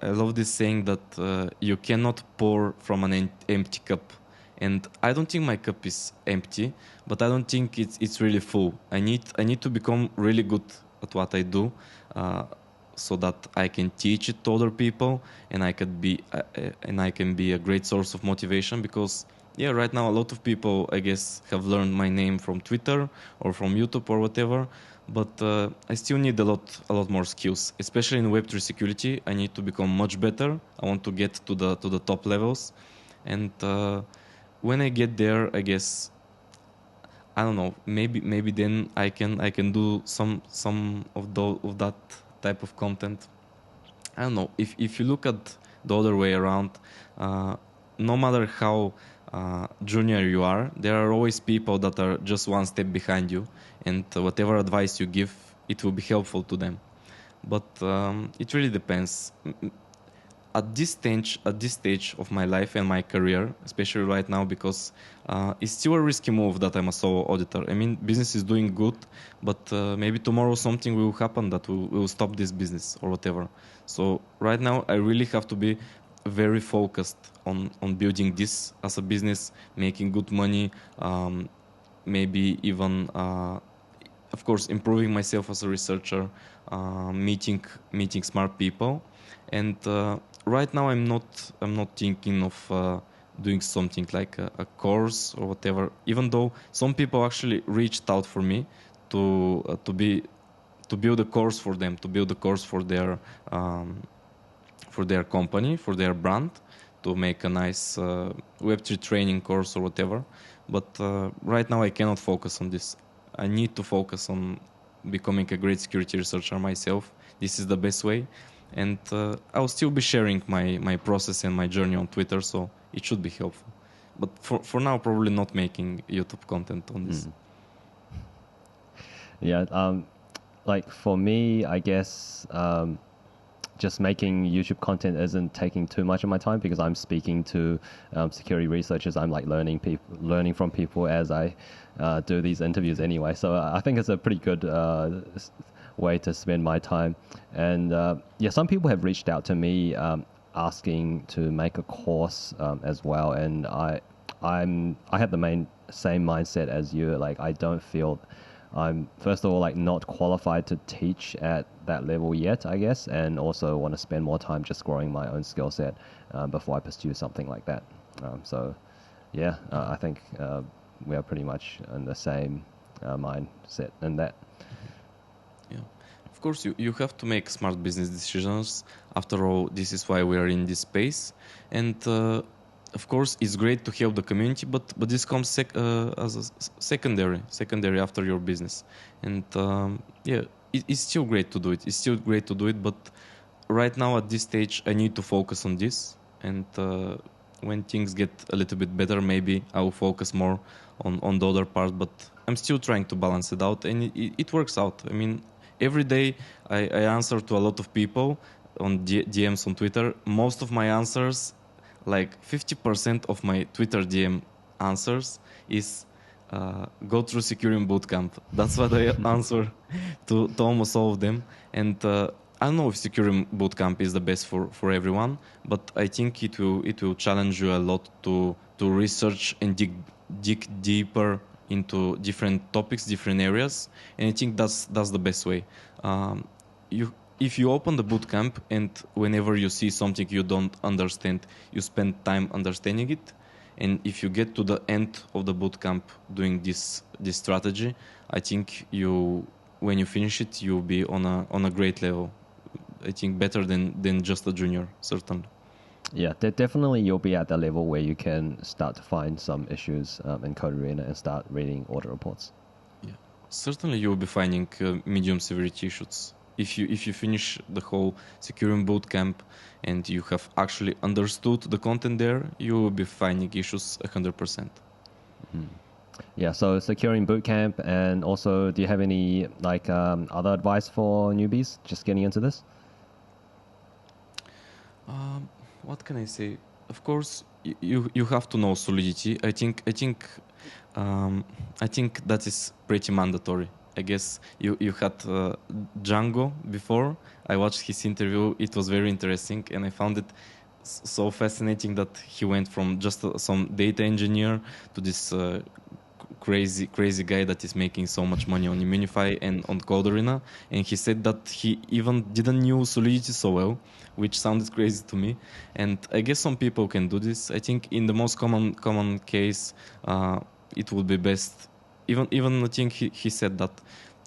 love this saying that you cannot pour from an empty cup. And I don't think my cup is empty, but I don't think it's really full. I need to become really good at what I do, so that I can teach it to other people, and I can be a great source of motivation. Because yeah, right now a lot of people, I guess, have learned my name from Twitter or from YouTube or whatever. But I still need a lot more skills, especially in Web3 security. I need to become much better. I want to get to the top levels, and when I get there, I guess, I don't know. Maybe then I can do some of that type of content. I don't know. If you look at the other way around, uh, no matter how junior you are, there are always people that are just one step behind you, and whatever advice you give, it will be helpful to them. But it really depends. At this stage of my life and my career, especially right now, because it's still a risky move that I'm a solo auditor. I mean, business is doing good, but maybe tomorrow something will happen that will stop this business or whatever. So right now, I really have to be very focused on building this as a business, making good money, maybe even, of course, improving myself as a researcher, meeting smart people, and right now I'm not thinking of doing something like a course or whatever. Even though some people actually reached out for me to build a course for them, to build a course um, for their company, for their brand, to make a nice Web3 training course or whatever. But right now I cannot focus on this. I need to focus on becoming a great security researcher myself. This is the best way. And I'll still be sharing my process and my journey on Twitter, so it should be helpful. But for now, probably not making YouTube content on this. Yeah, like for me, I guess just making YouTube content isn't taking too much of my time because I'm speaking to security researchers. I'm like learning from people as I do these interviews anyway. So I think it's a pretty good way to spend my time. And yeah, some people have reached out to me asking to make a course as well. And I have the same mindset as you. Like I don't feel I'm first of all like not qualified to teach at that level yet, I guess, and also want to spend more time just growing my own skill set before I pursue something like that. So, yeah, I think we are pretty much in the same mindset in that. Yeah, of course, you have to make smart business decisions. After all, this is why we are in this space, and of course, it's great to help the community, but this comes as a secondary after your business, and yeah, it's still great to do it. It's still great to do it, but right now at this stage, I need to focus on this, and when things get a little bit better, maybe I will focus more on the other part. But I'm still trying to balance it out, and it works out. I mean, every day I answer to a lot of people on DMs on Twitter. Most of my answers, like 50% of my Twitter DM answers is go through Securing Bootcamp. That's what I answer to almost all of them. And I don't know if Securing Bootcamp is the best for everyone, but I think it will challenge you a lot to research and dig deeper into different topics, different areas, and I think that's the best way. If you open the bootcamp and whenever you see something you don't understand, you spend time understanding it, and if you get to the end of the bootcamp doing this strategy, I think when you finish it, you'll be on a great level. I think better than just a junior, certainly. Yeah, definitely you'll be at the level where you can start to find some issues in Code Arena and start reading audit reports. Yeah, certainly you'll be finding medium severity issues. If you finish the whole Securing Bootcamp and you have actually understood the content there, you will be finding issues 100%. Mm-hmm. Yeah, so Securing Bootcamp, and also, do you have any like other advice for newbies just getting into this? What can I say? Of course, you have to know Solidity. I think that is pretty mandatory. I guess you had Django before. I watched his interview. It was very interesting, and I found it so fascinating that he went from just some data engineer to this crazy guy that is making so much money on Immunefi and on Code Arena, and he said that he even didn't knew Solidity so well, which sounded crazy to me. And I guess some people can do this. I think in the most common case, it would be best. Even I think he said that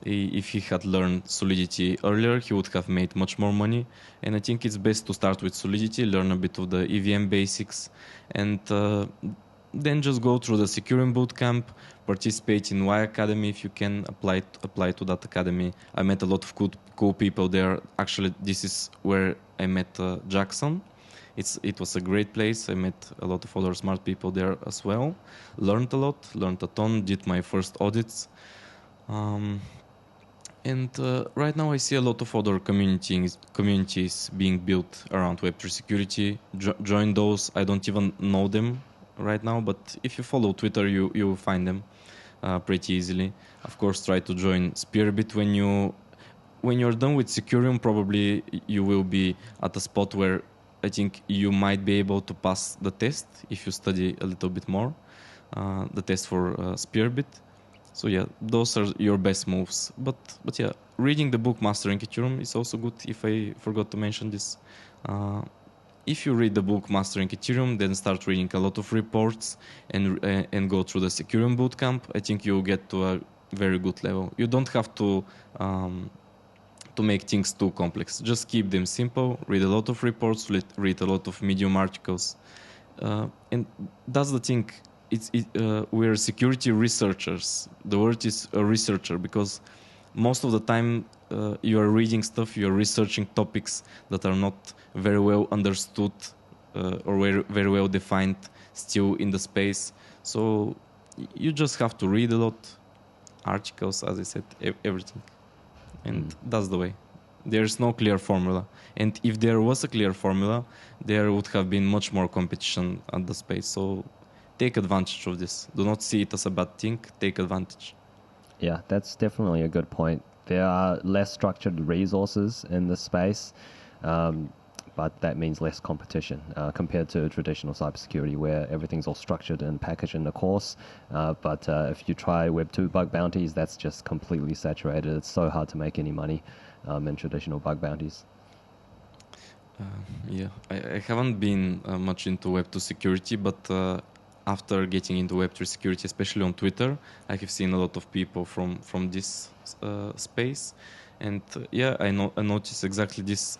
if he had learned Solidity earlier, he would have made much more money. And I think it's best to start with Solidity, learn a bit of the EVM basics, and then just go through the Securing Bootcamp, participate in Y Academy if you can, apply to that academy. I met a lot of cool people there. Actually, this is where I met Jackson. It was a great place. I met a lot of other smart people there as well. Learned a lot, learned a ton, did my first audits. And right now I see a lot of other communities being built around Web3 security. Join those. I don't even know them right now, but if you follow Twitter, you will find them pretty easily. Of course, try to join Spearbit when you're done with Securium. Probably you will be at a spot where I think you might be able to pass the test if you study a little bit more, the test for Spearbit. So yeah, those are your best moves. But yeah, reading the book Mastering Ethereum is also good. If I forgot to mention this, if you read the book Mastering Ethereum, then start reading a lot of reports and go through the Securium Bootcamp, I think you'll get to a very good level. You don't have to make things too complex. Just keep them simple. Read a lot of reports. Read a lot of Medium articles, and that's the thing. We're security researchers. The word is a researcher because most of the time you are reading stuff, you are researching topics that are not very well understood or very well defined still in the space. So you just have to read a lot, articles, as I said, everything. And that's the way. There's no clear formula. And if there was a clear formula, there would have been much more competition at the space. So take advantage of this. Do not see it as a bad thing. Take advantage. Yeah, that's definitely a good point. There are less structured resources in the space, but that means less competition compared to traditional cybersecurity where everything's all structured and packaged in the course. But if you try Web 2 bug bounties, that's just completely saturated. It's so hard to make any money in traditional bug bounties. Yeah, I haven't been much into Web 2 security, but after getting into Web3 security, especially on Twitter, I have seen a lot of people from this space, and yeah, I noticed exactly this.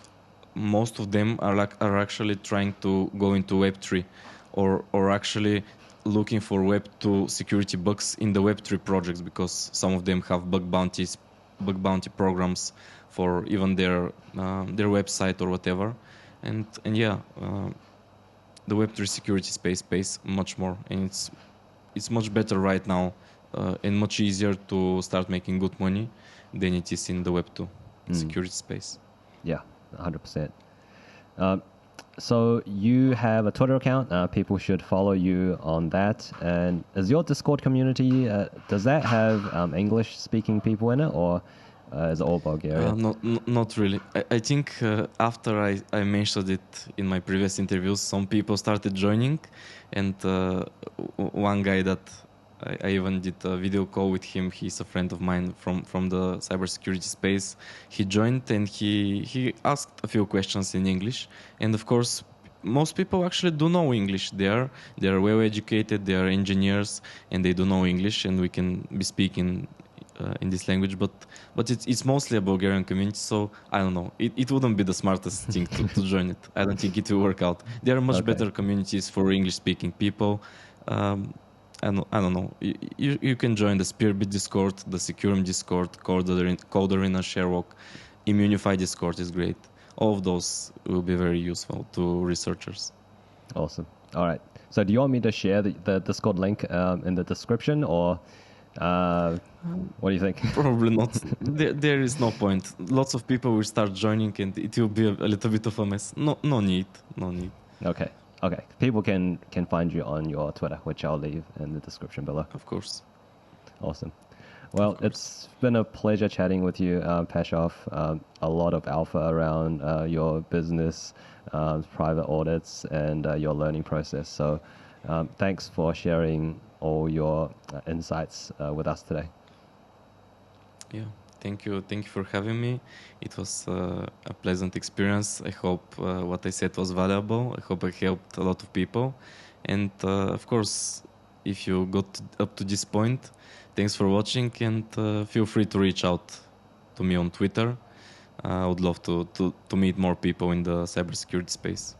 Most of them are actually trying to go into Web3, or actually looking for Web2 security bugs in the Web3 projects, because some of them have bug bounty programs for even their website or whatever, and yeah. The Web3 security space pays much more, and it's much better right now and much easier to start making good money than it is in the Web2 security space. Yeah, 100%. So you have a Twitter account. People should follow you on that. And is your Discord community, does that have English-speaking people in it, or is it all Bulgarian? Not really. I think after I mentioned it in my previous interviews, some people started joining, and one guy that I even did a video call with him. He's a friend of mine from the cybersecurity space. He joined and he asked a few questions in English, and of course, most people actually do know English. They are well educated. They are engineers, and they do know English, and we can be speaking in this language, but it's mostly a Bulgarian community, so I don't know. It wouldn't be the smartest thing to join it. I don't think it will work out. There are much better communities for English-speaking people. I don't know. You can join the Spearbit Discord, the Securum Discord, Code Arena, Sharewalk, Immunefi Discord is great. All of those will be very useful to researchers. Awesome. All right. So do you want me to share the Discord link in the description, or what do you think? Probably not. There is no point. Lots of people will start joining, and it will be a little bit of a mess. No need. Okay. People can find you on your Twitter, which I'll leave in the description below. Of course. Awesome. Well, it's been a pleasure chatting with you, Pashov. A lot of alpha around your business, private audits, and your learning process. So thanks for sharing all your insights with us today. Yeah, thank you for having me. It was a pleasant experience. I hope what I said was valuable. I hope I helped a lot of people. And of course, if you got up to this point, thanks for watching, and feel free to reach out to me on Twitter. I would love to meet more people in the cybersecurity space.